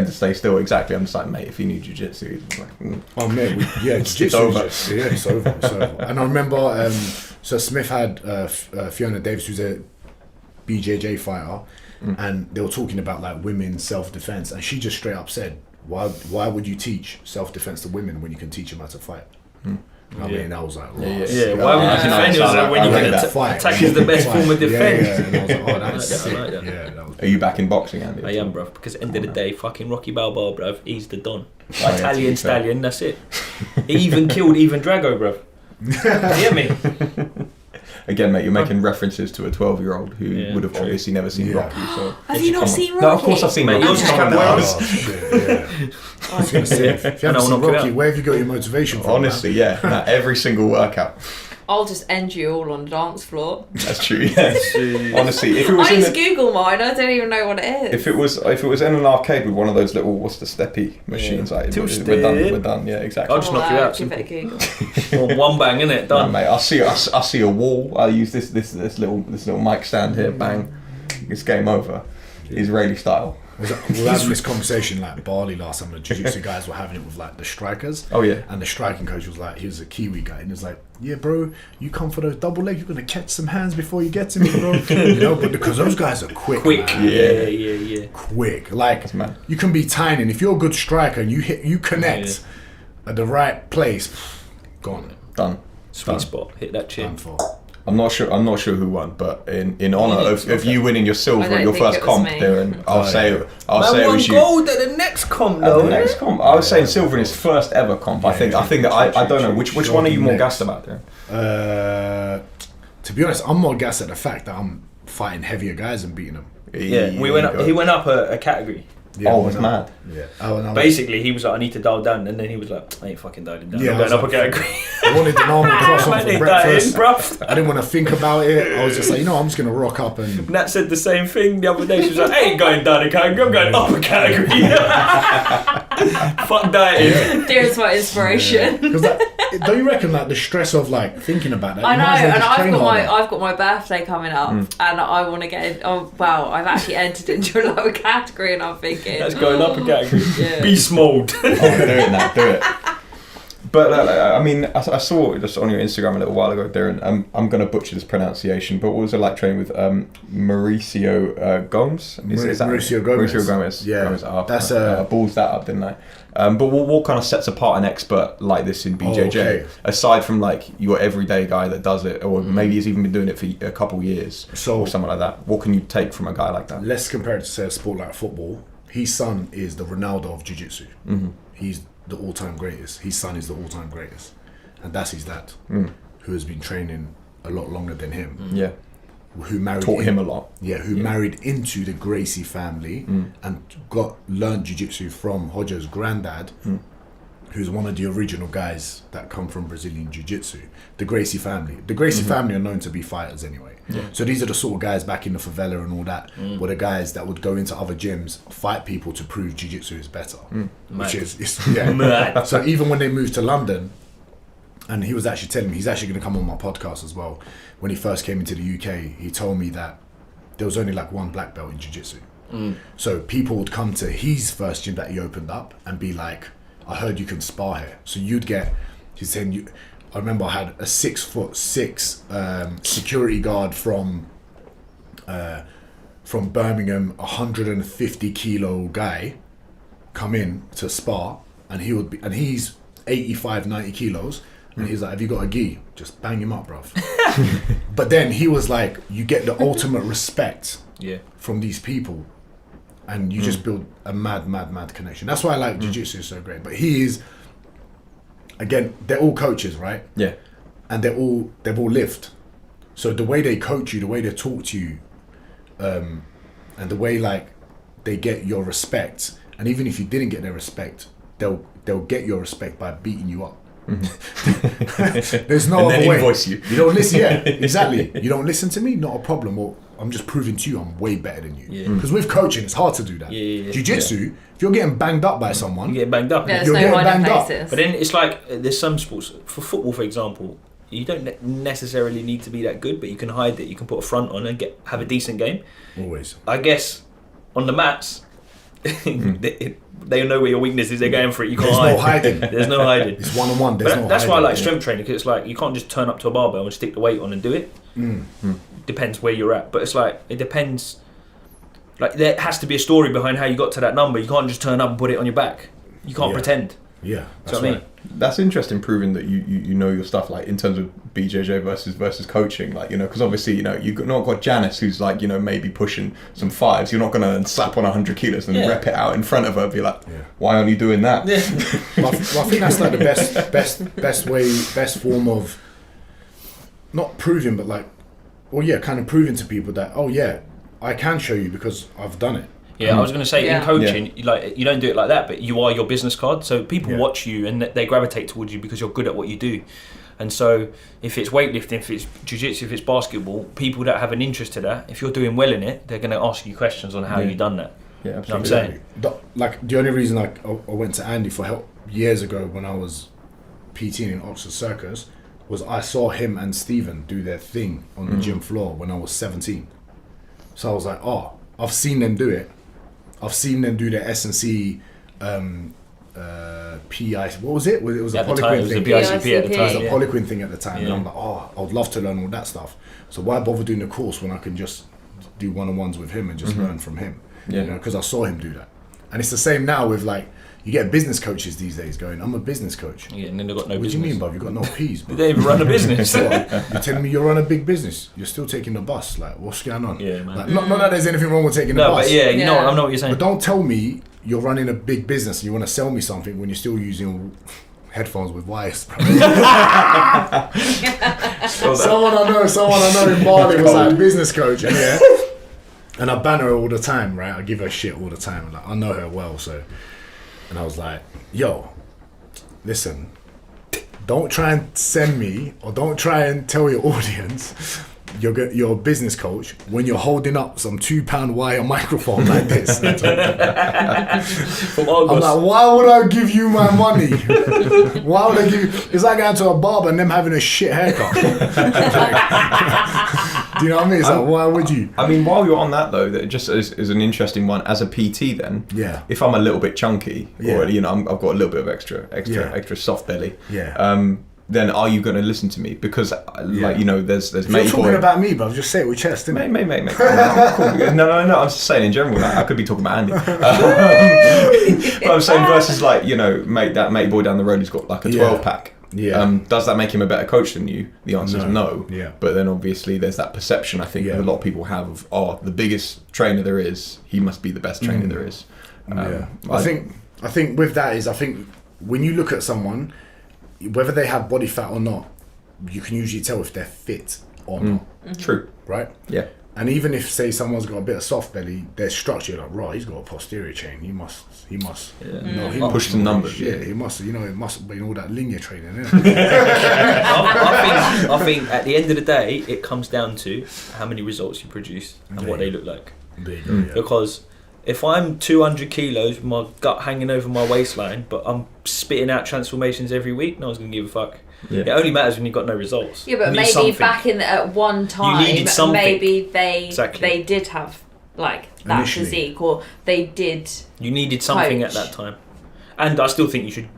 to stay still. Exactly. I'm just like, mate, if you need jiu-jitsu, like, oh man, jiu-jitsu it's over. It's over. And I remember, so Smith had Fiona Davis, who's a BJJ fighter, and they were talking about like women's self-defense, and she just straight up said, why would you teach self-defense to women when you can teach them how to fight? I mean, I was like, why would you defend yourself when you can attack is the best form of defense? And I was like, oh, that's sick. Are you back in boxing, Andy? I am, bruv, because at the end of the day, fucking Rocky Balboa, bruv, he's the Don. Italian stallion, that's it. He even killed Drago, bruv. You hear me? Again, mate, you're making references to a 12-year-old who would have obviously never seen Rocky. So have you not seen Rocky? No, of course I've seen Rocky. I was going to say, if you haven't seen Rocky, where have you got your motivation from? Honestly, every single workout. I'll just end you all on the dance floor. That's true. Yeah. Honestly, if it was I just Google mine. I don't even know what it is. If it was in an arcade with one of those little what's the steppy machines, like we're done. Yeah, exactly. I'll just knock you out. Give it a Google. Or one bang, innit? Done. No, mate. I see a wall. I use this little mic stand here. Bang. It's game over. Israeli style. We were having this conversation like Bali last time. The jiu-jitsu guys were having it with like the strikers. Oh yeah. And the striking coach was like, he was a Kiwi guy, and he was like, "Yeah, bro, you come for those double legs, you're gonna catch some hands before you get to me, bro." You know, but because those guys are quick. Man. Yeah. Quick. Like you can be tiny, and if you're a good striker and you connect at the right place, gone. Done. Sweet spot. Hit that chin. Done for. I'm not sure who won, but in honour of you winning your silver at your first comp, Diren, I'll say it was you. Gold at the next comp, though. The next comp, I was saying silver in his first ever comp. I think that I don't know which one are you more gassed about, Diren? To be honest, I'm more gassed at the fact that I'm fighting heavier guys and beating them. Yeah, he went up a category. Yeah, oh, it was mad. Yeah. Basically, he was like, I need to dial down, and then he was like, I ain't fucking dialing down. Yeah, I'm going up a category. I wanted the normal croissant for breakfast. I didn't want to think about it. I was just like, I'm just going to rock up and... Nat said the same thing the other day. She was like, I ain't going down a category, I'm going up a category. Fuck dieting. There's my inspiration. Because don't you reckon like the stress of like thinking about that? I know, and I've got my birthday coming up, and I want to get in. Oh wow, I've actually entered into a lower category, and I'm thinking that's going up a category. Yeah. Beast mode. Do it. But I mean, I saw just on your Instagram a little while ago, Diren. I'm going to butcher this pronunciation, but what was it like training with Mauricio Gomes? Mauricio Gomez. Mauricio Gomez. Yeah, Gomez. That's balls that up, didn't I? But what kind of sets apart an expert like this in BJJ, aside from like your everyday guy that does it, or maybe he's even been doing it for a couple years, or something like that? What can you take from a guy like that? Let's compare it to say a sport like football. His son is the Ronaldo of jiu-jitsu. Mm-hmm. He's the all-time greatest. His son is the all-time greatest, and that's his dad, who has been training a lot longer than him. Yeah, who taught him a lot. Yeah, married into the Gracie family and learned jiu-jitsu from Hojo's granddad, who's one of the original guys that come from Brazilian jiu-jitsu. The Gracie family. The Gracie family are known to be fighters anyway. Yeah. So these are the sort of guys back in the favela and all that, were the guys that would go into other gyms, fight people to prove jiu-jitsu is better. Which is mad. So even when they moved to London, and he was actually telling me, he's actually going to come on my podcast as well. When he first came into the UK, he told me that there was only like one black belt in jiu-jitsu. So people would come to his first gym that he opened up and be like, I heard you can spar here. So he's saying, I remember I had a 6'6" security guard from Birmingham, 150 kilo guy come in to spar, and he's 85, 90 kilos. And he's like, have you got a gi? Just bang him up, bruv. But then he was like, you get the ultimate respect from these people, and you just build a mad connection. That's why I like jiu-jitsu so great. But he is, again, they're all coaches, right? Yeah. And they've all lived. So the way they coach you, the way they talk to you, and the way like they get your respect, and even if you didn't get their respect, they'll get your respect by beating you up. There's no other way. Invoice you. You don't listen. Yeah, exactly. You don't listen to me. Not a problem. Well, I'm just proving to you I'm way better than you. Because with coaching, it's hard to do that. Jiu-jitsu, if you're getting banged up by someone, you get banged up. You're getting banged up. But then it's like there's some sports. For football, for example, you don't necessarily need to be that good, but you can hide it. You can put a front on and have a decent game. Always. I guess on the mats. They know where your weakness is. They're going for it. You can't hide. No hiding. There's no hiding. It's one-on-one. That's why I like strength training, because it's like you can't just turn up to a barbell and stick the weight on and do it. Depends where you're at, but it's like it depends. Like there has to be a story behind how you got to that number. You can't just turn up and put it on your back. You can't pretend. Yeah, that's what I mean. That's interesting, proving that you know your stuff, like in terms of BJJ versus coaching, like, you know, because obviously, you know, you've not got Janice who's like, you know, maybe pushing some fives. You're not going to slap on 100 kilos and rep it out in front of her and be like, why aren't you doing that? Well, I think that's like the best form of not proving, but like, kind of proving to people that, I can show you because I've done it. Yeah, I was going to say, in coaching, like you don't do it like that, but you are your business card. So people watch you and they gravitate towards you because you're good at what you do. And so if it's weightlifting, if it's jiu-jitsu, if it's basketball, people that have an interest to that, if you're doing well in it, they're going to ask you questions on how you've done that. Yeah, absolutely. You know what I'm saying? Like the only reason I went to Andy for help years ago when I was PTing in Oxford Circus was I saw him and Stephen do their thing on the gym floor when I was 17. So I was like, oh, I've seen them do it. I've seen them do their S&C PI. What was it? It was a polyquin thing. It was a BICP at the It was time. a polyquin thing at the time, and I'm like, oh, I would love to learn all that stuff. So why bother doing the course when I can just do one-on-ones with him and just learn from him? Yeah. You know, because I saw him do that. And it's the same now with like, you get business coaches these days going, I'm a business coach. Yeah, and then they've got no What business. do you mean, bruv? You've got no P's, bruv. They don't even run a business. You're telling me you run a big business. You're still taking the bus. Like, what's going on? Yeah, man. Like, not that there's anything wrong with taking the bus. But yeah, you know, I know what you're saying. But don't tell me you're running a big business and you want to sell me something when you're still using headphones with wires. Someone I know in Bali was like a business coach, and I ban her all the time, right? I give her shit all the time. Like, I know her well, so. And I was like, yo, listen, don't try and send me or don't try and tell your audience you're a business coach when you're holding up some £2 wire microphone like this. I'm like, why would I give you my money? Why would I give you? It's like going to a barber and them having a shit haircut. Do you know what I mean? It's like, why would you? I mean, while you're on that though, that just is an interesting one as a PT. Then, if I'm a little bit chunky, or you know, I've got a little bit of extra soft belly. Then are you going to listen to me? Because like, you know, there's if you're talking about me, but just say it with chest, innit? Mate. No. I'm just saying in general. Like, I could be talking about Andy. But I'm saying versus like, you know, mate boy down the road who's got like a 12-pack. Does that make him a better coach than you? The answer is no. But then obviously there's that perception I think that a lot of people have of, the biggest trainer there is, he must be the best trainer there is. I think with that is, I think when you look at someone, whether they have body fat or not, you can usually tell if they're fit or not. True. Right? Yeah. And even if, say, someone's got a bit of soft belly, their structure, you're like, right, he's got a posterior chain. He must. He must push the numbers. He must. You know, it must be all that linear training. Isn't it? I think at the end of the day, it comes down to how many results you produce and what they look like. There you go, Because if I'm 200 kilos with my gut hanging over my waistline, but I'm spitting out transformations every week, no one's going to give a fuck. It only matters when you've got no results. Yeah, but maybe back at one time, maybe they did have like that physique, or they did. You needed something at that time, and I still think you should,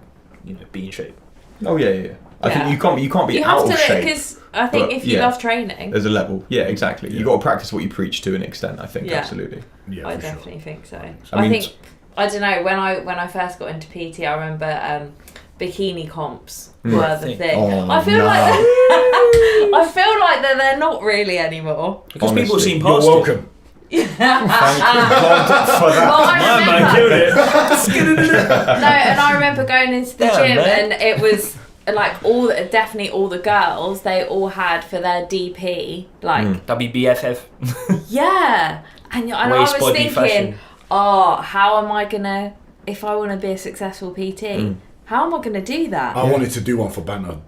you know, be in shape. Oh yeah. I think you can't be out of shape. Because I think if you love training, there's a level. Yeah, exactly. You got to practice what you preach to an extent. I think absolutely. Yeah, I definitely think so. I think I don't know, when I first got into PT, I remember bikini comps were the thing. I feel like they're not really anymore because honestly, people seem past you're welcome. Thank God for that. My man killed it. No, and I remember going into the gym and it was like all the girls, they all had for their DP like WBFF. And I was thinking, fashion. How am I gonna, if I want to be a successful PT, how am I gonna do that? I wanted to do one for banter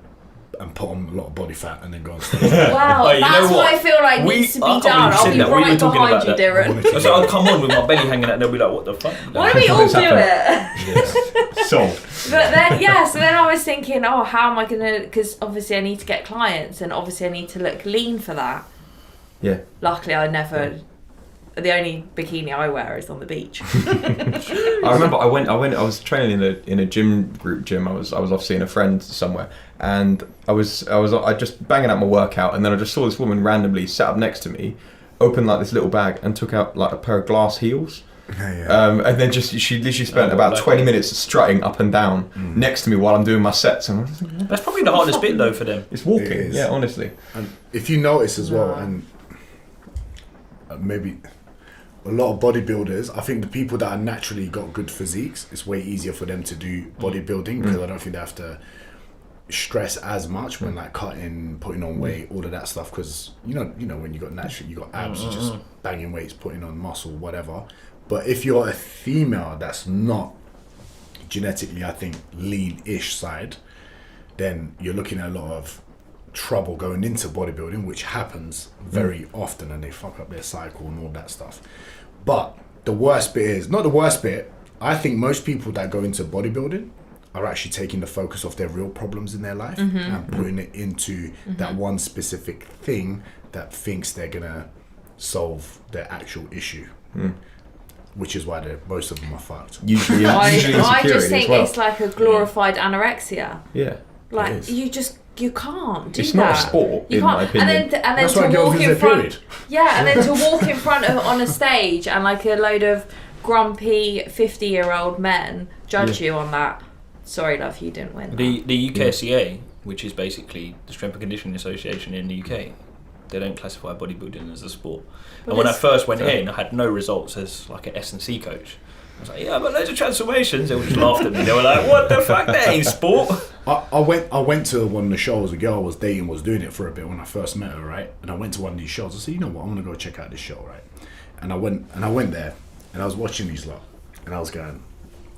and put on a lot of body fat and then go on stage. Wow, that's what I feel like needs to be done. I'll be right behind you, Diren. So I'll come on with my belly hanging out and they'll be like, what the fuck? Why don't we all do it? So then I was thinking, how am I gonna, because obviously I need to get clients and obviously I need to look lean for that. Luckily I never, the only bikini I wear is on the beach. I remember I was training in a group gym. I was off seeing a friend somewhere, and I just banging out my workout, and then I just saw this woman randomly sat up next to me, opened like this little bag and took out like a pair of glass heels. And then she literally spent about 20 minutes strutting up and down next to me while I'm doing my sets. And I was like, that's probably the hardest bit though for them. It's walking, honestly. And if you notice as well, and maybe a lot of bodybuilders, I think the people that are naturally got good physiques, it's way easier for them to do bodybuilding because I don't think they have to stress as much when like cutting, putting on weight, all of that stuff. Because you know when you got abs, you're just banging weights, putting on muscle, whatever. But if you're a female that's not genetically, I think, lean-ish side, then you're looking at a lot of trouble going into bodybuilding, which happens very often, and they fuck up their cycle and all that stuff. But the worst bit is, not the worst bit, I think most people that go into bodybuilding are actually taking the focus off their real problems in their life and putting it into that one specific thing that thinks they're gonna solve their actual issue. Which is why most of them are fucked. Usually I just think as well. it's like a glorified anorexia. Yeah. Like you can't do it's that. not a sport, in my opinion. And then That's to why girls walk lose in their front, period. and then to walk in front of on a stage and like a load of grumpy 50-year-old men judge you on that. Sorry, love, you didn't win. The UKSCA, which is basically the Strength and Conditioning Association in the UK, they don't classify bodybuilding as a sport. And when I first went in, I had no results as like an S&C coach. I was like, yeah, but loads of transformations. They all just laughed at me. They were like, what the fuck? That ain't sport. I went to one of the shows. A girl I was dating was doing it for a bit when I first met her, right? And I went to one of these shows. I said, you know what? I'm gonna go check out this show, right? And I went there, and I was watching these lot, and I was going.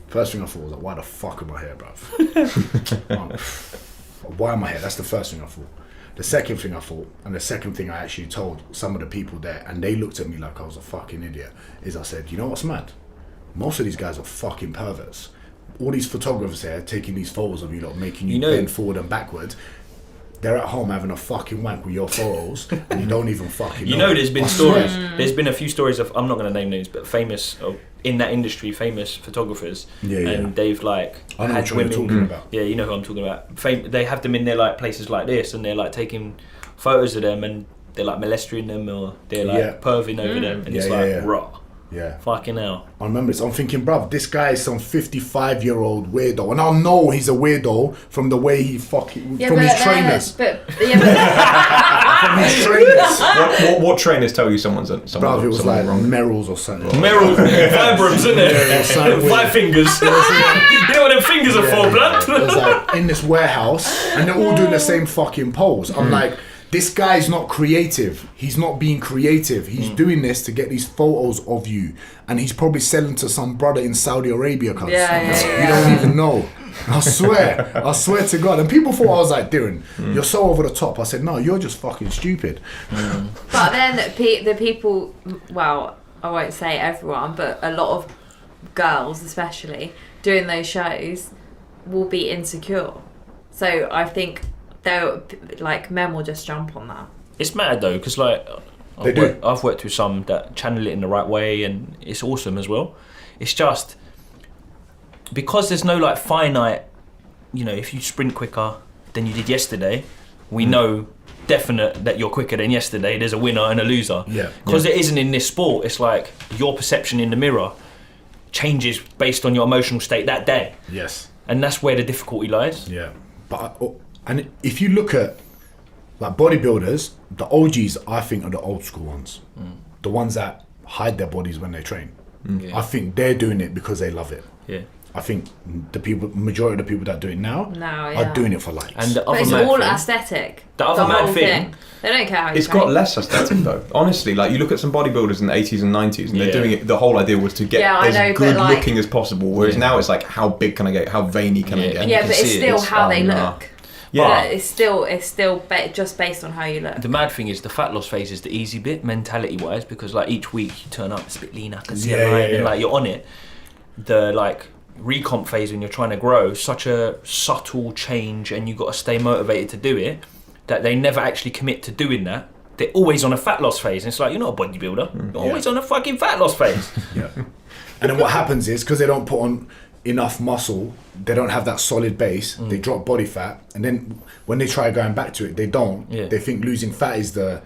First thing I thought was like, why the fuck am I here, bruv? Why am I here? That's the first thing I thought. The second thing I thought, and the second thing I actually told some of the people there, and they looked at me like I was a fucking idiot, is I said, you know what's mad? Most of these guys are fucking perverts. All these photographers here taking these photos of you lot, making you bend forward and backward. They're at home having a fucking wank with your photos, and you don't even fucking know. You know, there's been stories. There's been a few stories of, I'm not going to name names, but famous, in that industry, famous photographers. And they've like I know had what you're talking about. Yeah, you know who I'm talking about. They have them in their like places like this, and they're like taking photos of them, and they're like molesting them, or they're like perving over them, and it's like raw. Yeah. Fucking hell. I remember this. I'm thinking, bruv, this guy is some 55-year-old weirdo, and I'll know he's a weirdo from the way he from his trainers. But From his trainers. What trainers tell you someone's Bruv, it was like wrong? Merrill's or something. Merrill, Vibrams, isn't it? 5 fingers. You know what them fingers are for, blood? It was like in this warehouse, and they're all doing the same fucking pose. I'm like, this guy's not creative. He's not being creative. He's doing this to get these photos of you, and he's probably selling to some brother in Saudi Arabia. Cause you don't even know. I swear to God. And people thought I was like, Diren, you're so over the top. I said, no, you're just fucking stupid. But then the people, well, I won't say everyone, but a lot of girls, especially doing those shows, will be insecure. So I think like men will just jump on that. It's mad though, because like I've worked with some that channel it in the right way, and it's awesome as well. It's just because there's no like finite, you know, if you sprint quicker than you did yesterday, we know definite that you're quicker than yesterday. There's a winner and a loser. Yeah. Because it isn't in this sport. It's like your perception in the mirror changes based on your emotional state that day. Yes. And that's where the difficulty lies. Yeah. But and if you look at like bodybuilders, the OGs I think are the old school ones. The ones that hide their bodies when they train. I think they're doing it because they love it. Yeah. I think majority of the people that do it now are doing it for likes. And the But it's all aesthetic. The other mad whole thing. They don't care how you It's train. got less aesthetic though. Honestly, like you look at some bodybuilders in the 80s and 90s, and they're doing it. The whole idea was to get as good looking as possible. Whereas now it's like, how big can I get? How veiny can I get? And Yeah, you but can it's see still how they nah. look. Yeah, But it's still just based on how you look. The mad thing is the fat loss phase is the easy bit, mentality wise, because like each week you turn up, it's a bit leaner, I can see a line, and like you're on it. The like recomp phase when you're trying to grow, such a subtle change, and you've got to stay motivated to do it, that they never actually commit to doing that. They're always on a fat loss phase, and it's like, you're not a bodybuilder, you're always on a fucking fat loss phase. And then what happens is, because they don't put on enough muscle, they don't have that solid base, they drop body fat, and then when they try going back to it, they don't. They think losing fat is the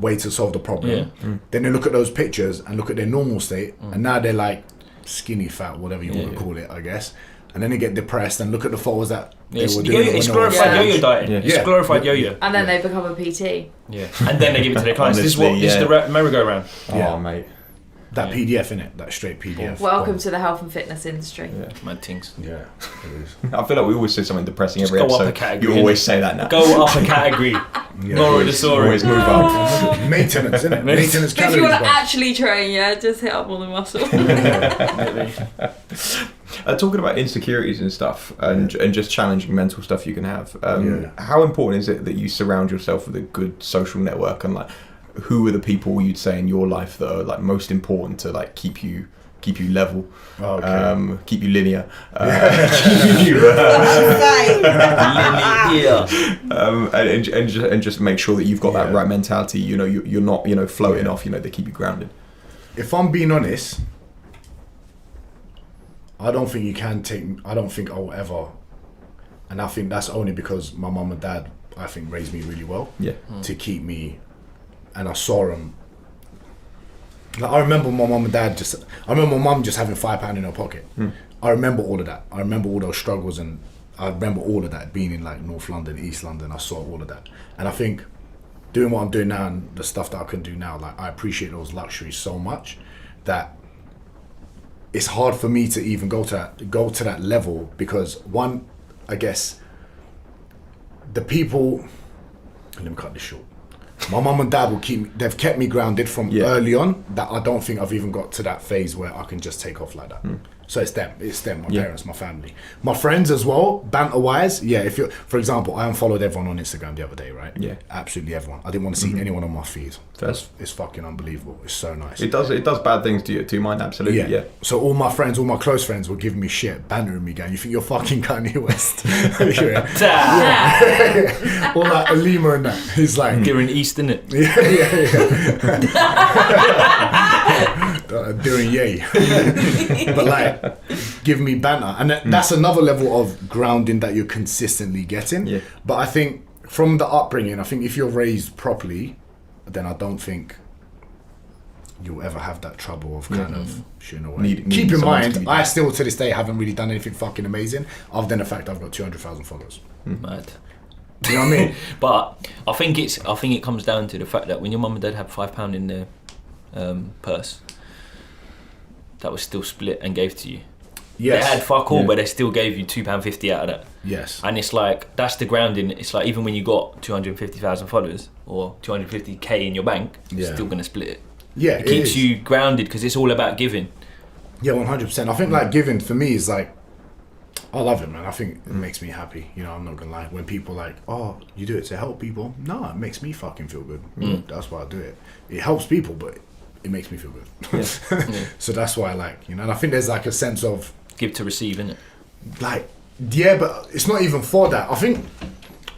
way to solve the problem. Then they look at those pictures and look at their normal state, and now they're like skinny fat, whatever you want to call it, I guess. And then they get depressed and look at the photos that they were doing. It's glorified yo-yo dieting. It's glorified yo-yo. And then they become a PT. Yeah. And then they give it to their clients. Honestly, this is the merry-go-round. Oh mate. That PDF, innit? That straight PDF. Welcome to the health and fitness industry. Mad things. Yeah, it is. I feel like we always say something depressing every Just go up episode. a category, You always say that now. Go up a category. Moral of the story. Always move up. Maintenance, innit? Maintenance But if calories. you want to bro. actually train, just hit up on the muscle. Talking about insecurities and stuff, and just challenging mental stuff you can have. How important is it that you surround yourself with a good social network, and like, who are the people you'd say in your life that are like most important to like keep you level, keep you linear, keep you and just make sure that you've got that right mentality. You know, you're not floating off. You know, they keep you grounded. If I'm being honest, I don't think I'll ever, and I think that's only because my mum and dad, I think, raised me really well. To keep me, and I saw them. Like, I remember my mum and dad I remember my mum just having £5 in her pocket. I remember all of that. I remember all those struggles, and I remember all of that being in like North London, East London. I saw all of that, and I think doing what I'm doing now and the stuff that I can do now, like, I appreciate those luxuries so much that it's hard for me to even go to that level, because one, I guess, the people. Let me cut this short. My mum and dad they've kept me grounded from early on, that I don't think I've even got to that phase where I can just take off like that. So it's them, my parents, my family. My friends as well, banter-wise, for example, I unfollowed everyone on Instagram the other day, right? Yeah. Absolutely everyone. I didn't want to see anyone on my feed. It's fucking unbelievable. It's so nice. It does bad things to your mind, absolutely, yeah. So all my close friends were giving me shit, bantering me, going, you think you're fucking Kanye West? Or like Alima and that. He's like... Diren East, innit? Diren Yay. But like, give me banter. And that's another level of grounding that you're consistently getting. But I think from the upbringing, I think if you're raised properly, then I don't think you'll ever have that trouble of kind of shooting away. Keep in mind, I still to this day haven't really done anything fucking amazing, other than the fact I've got 200,000 followers. Mad. Do you know what I mean? But I think it comes down to the fact that when your mum and dad had £5 in their purse, that was still split and gave to you. Yes. They had fuck all, but they still gave you £2.50 out of that. Yes. And it's like, that's the grounding. It's like, even when you got 250,000 followers or 250k in your bank, you're still gonna split it. Yeah, it keeps you grounded, because it's all about giving. Yeah, 100%. I think like giving for me is like, I love it, man. I think it makes me happy. You know, I'm not gonna lie. When people like, oh, you do it to help people. No, it makes me fucking feel good. That's why I do it. It helps people, but it makes me feel good. So that's why I like, you know. And I think there's like a sense of give to receive, innit? Like, yeah, but it's not even for that. I think,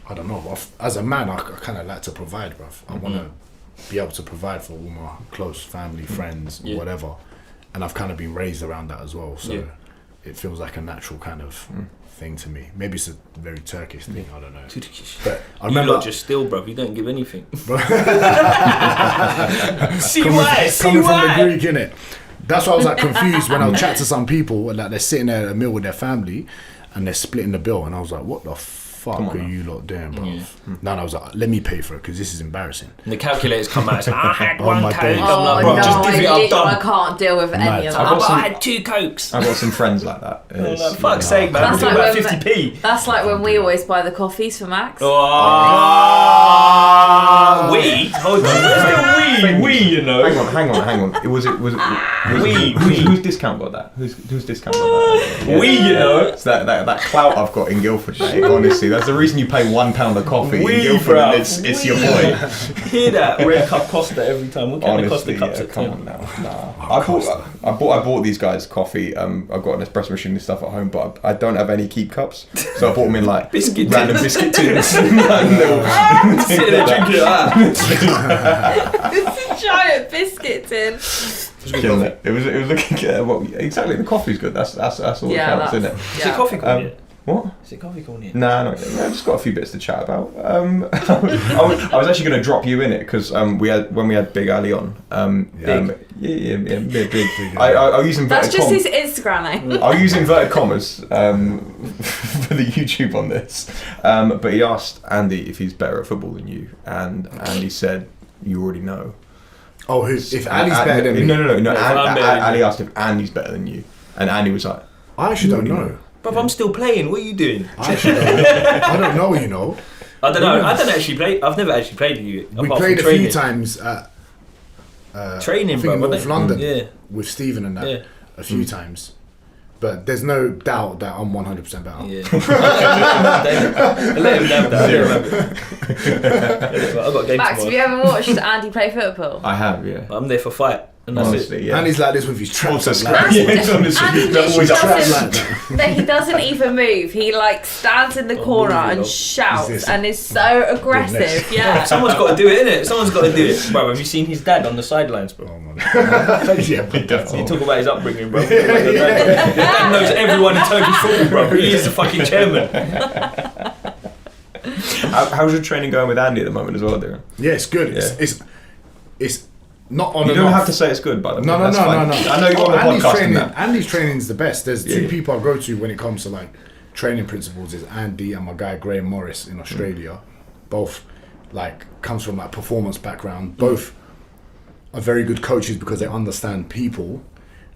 I don't know. As a man, I kind of like to provide, bruv. I want to be able to provide for all my close family, friends, whatever. And I've kind of been raised around that as well. So it feels like a natural kind of thing to me. Maybe it's a very Turkish thing, I don't know. But I remember, you lot just still, bruv, you don't give anything. Coming from the Greek, innit? That's why I was like confused when I would chat to some people and like they're sitting there at a meal with their family and they're splitting the bill, and I was like, what the fuck are you lot doing, bro? No, I was like, let me pay for it, because this is embarrassing. And the calculators come out, it's like, I had one Coke. I'm like, bro, just give it up, done. I can't deal with any of that. I had 2 Cokes. I've got some friends like that. Like, fuck's sake, man. That's like about 50p. That's like when we always buy the coffees for Max. We? Hold on. We, you know. Hang on. Was it whose discount got that? Whose discount got that? We, you know. It's that clout I've got in Guildford, mate. Honestly, that's the reason you pay £1 a coffee in Guildford, and it's your boy. Hear that? Red Cup Costa every time. What kind of Costa cups at come on now. Nah. I bought these guys coffee. I've got an espresso machine and stuff at home, but I don't have any keep cups, so I bought them in like random biscuit tins. Sitting there drinking that. It's a giant biscuit tin. Killing it. It was looking exactly. The coffee's good. That's all that counts, isn't it? Is it coffee corn yet? What? Is it coffee corn yet? Nah, not yet. I've just got a few bits to chat about. I was actually going to drop you in it because when we had Big Ali on. Big. I'll use inverted commas. That's just his Instagram name. I'll use inverted commas for the YouTube on this. But he asked Andy if he's better at football than you, and Andy said, "You already know." Oh, if Ali's better than me? No. Ali asked if Andy's better than you, and Andy was like, "I actually don't know." But I'm still playing. What are you doing? I don't know. You know. I don't know. I don't actually play. I've never actually played with you. We played a few times at training, I think in North London. Yeah. With Stephen and that. Yeah. A few times. But there's no doubt that I'm 100% better. Yeah. Let him know that. I've got a game Max, tomorrow. have you ever watched Andy play football? I have, yeah. I'm there for fight. And that's Honestly, it. yeah. And he's like this with his traps. Also Like, scratch. Yeah, honestly. Andy They're always literally trapped doesn't, like that. he doesn't even move. He like stands in the corner moving and on. shouts Is this- and is so aggressive. Yeah. Someone's got to do it, innit? Someone's got to do it. Bro, have you seen his dad on the sidelines, bro? Oh, man. Yeah, but does. You talk about his upbringing, bro. Your dad knows everyone in Turkish football, bro. He is the fucking chairman. How's your training going with Andy at the moment as well, Diren? yeah, it's good. Yeah. It's not on You and don't off. have to say it's good, by the way. No. That's fine. I know you're on the Andy's podcast and training, that. Andy's training's the best. There's two Yeah. people I go to when it comes to like training principles. Is Andy and my guy Graham Morris in Australia. Both like comes from like performance background. Both are very good coaches because they understand people,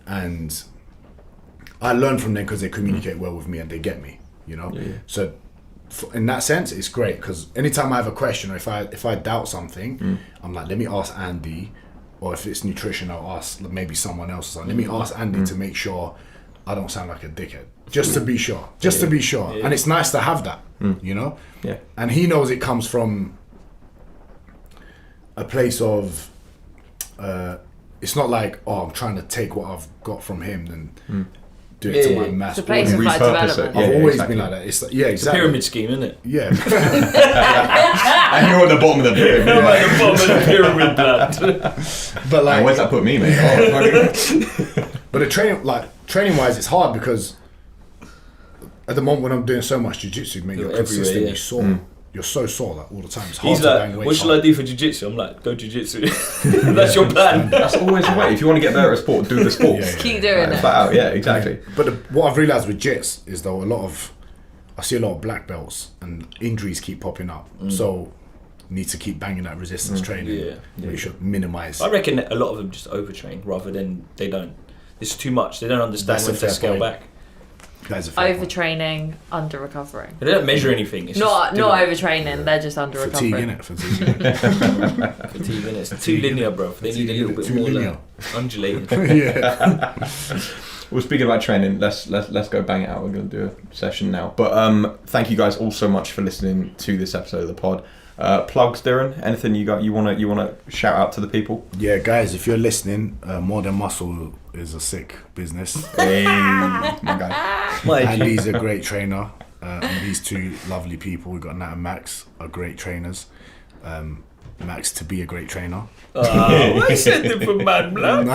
and I learn from them because they communicate well with me and they get me. You know, Yeah. so. In that sense, it's great because anytime I have a question or if I doubt something, I'm like, let me ask Andy, or if it's nutrition, I'll ask maybe someone else. Let me ask Andy to make sure I don't sound like a dickhead, just to be sure, to be sure. Yeah. And it's nice to have that, you know. Yeah. And he knows it comes from a place of, it's not like, oh, I'm trying to take what I've got from him and do it to my mass. It's a place of like Repurpose it. development. Yeah, I've always exactly. been like that. It's like, yeah, It's a exactly. pyramid scheme, isn't it? Yeah. And you're at the bottom of the pyramid. I'm at the bottom of the pyramid, blood. But like, And where's that put me, mate? Oh, fucking- but the training wise, it's hard because at the moment when I'm doing so much jiu-jitsu, mate, you're You're everywhere, consistently yeah. sore. You're so sore like all the time. It's hard He's to like, bang weights what shall hard. I do for jiu-jitsu? I'm like, go jiu-jitsu. That's your plan. That's always the way. If you want to get better at sport, do the sport. Yeah, yeah. Keep doing it. Flat out, yeah, exactly. But what I've realised with jits is though I see a lot of black belts and injuries keep popping up. So need to keep banging that resistance training. Yeah. We should minimise. I reckon a lot of them just overtrain rather than they don't. It's too much. They don't understand That's a when to fair scale point. back. That is a fair point. Overtraining, under recovering. They don't measure anything. It's Not just overtraining. They're just under Fatigue, recovering. innit? Fatigue. fatigue, and it's too linear, bro. They need a little bit Too more linear. like undulated. Yeah. Well, speaking about training, let's go bang it out. We're going to do a session now. But thank you guys all so much for listening to this episode of the pod. Plugs, Diren. Anything you got? You wanna shout out to the people? Yeah, guys, if you're listening, More Than Muscle is a sick business. Hey, my guy. And he's a great trainer. And these two lovely people, we've got Nat and Max, are great trainers. Max to be a great trainer. Why said it for man, blood?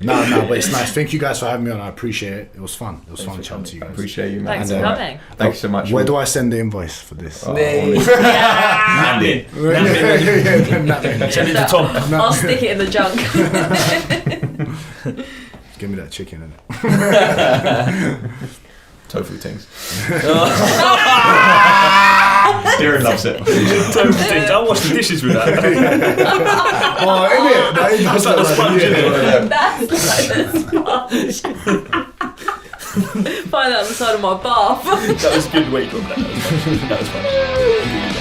No, but it's nice. Thank you guys for having me on. I appreciate it. It was fun. It was fun chatting to you guys. Appreciate you, man. Thanks And, for coming. Thanks so much. Where do I send the invoice for this? Oh, Hey. Andy. Send it to Tom. I'll stick it in the junk. Give me that chicken, innit? Tofu things. Diren loves it. Tofu things. I'll wash the dishes with that. Oh, innit? That is That's like the sponge, innit? That's like the sponge. Find that on the side of my bath. That was good weight on that. That was fun.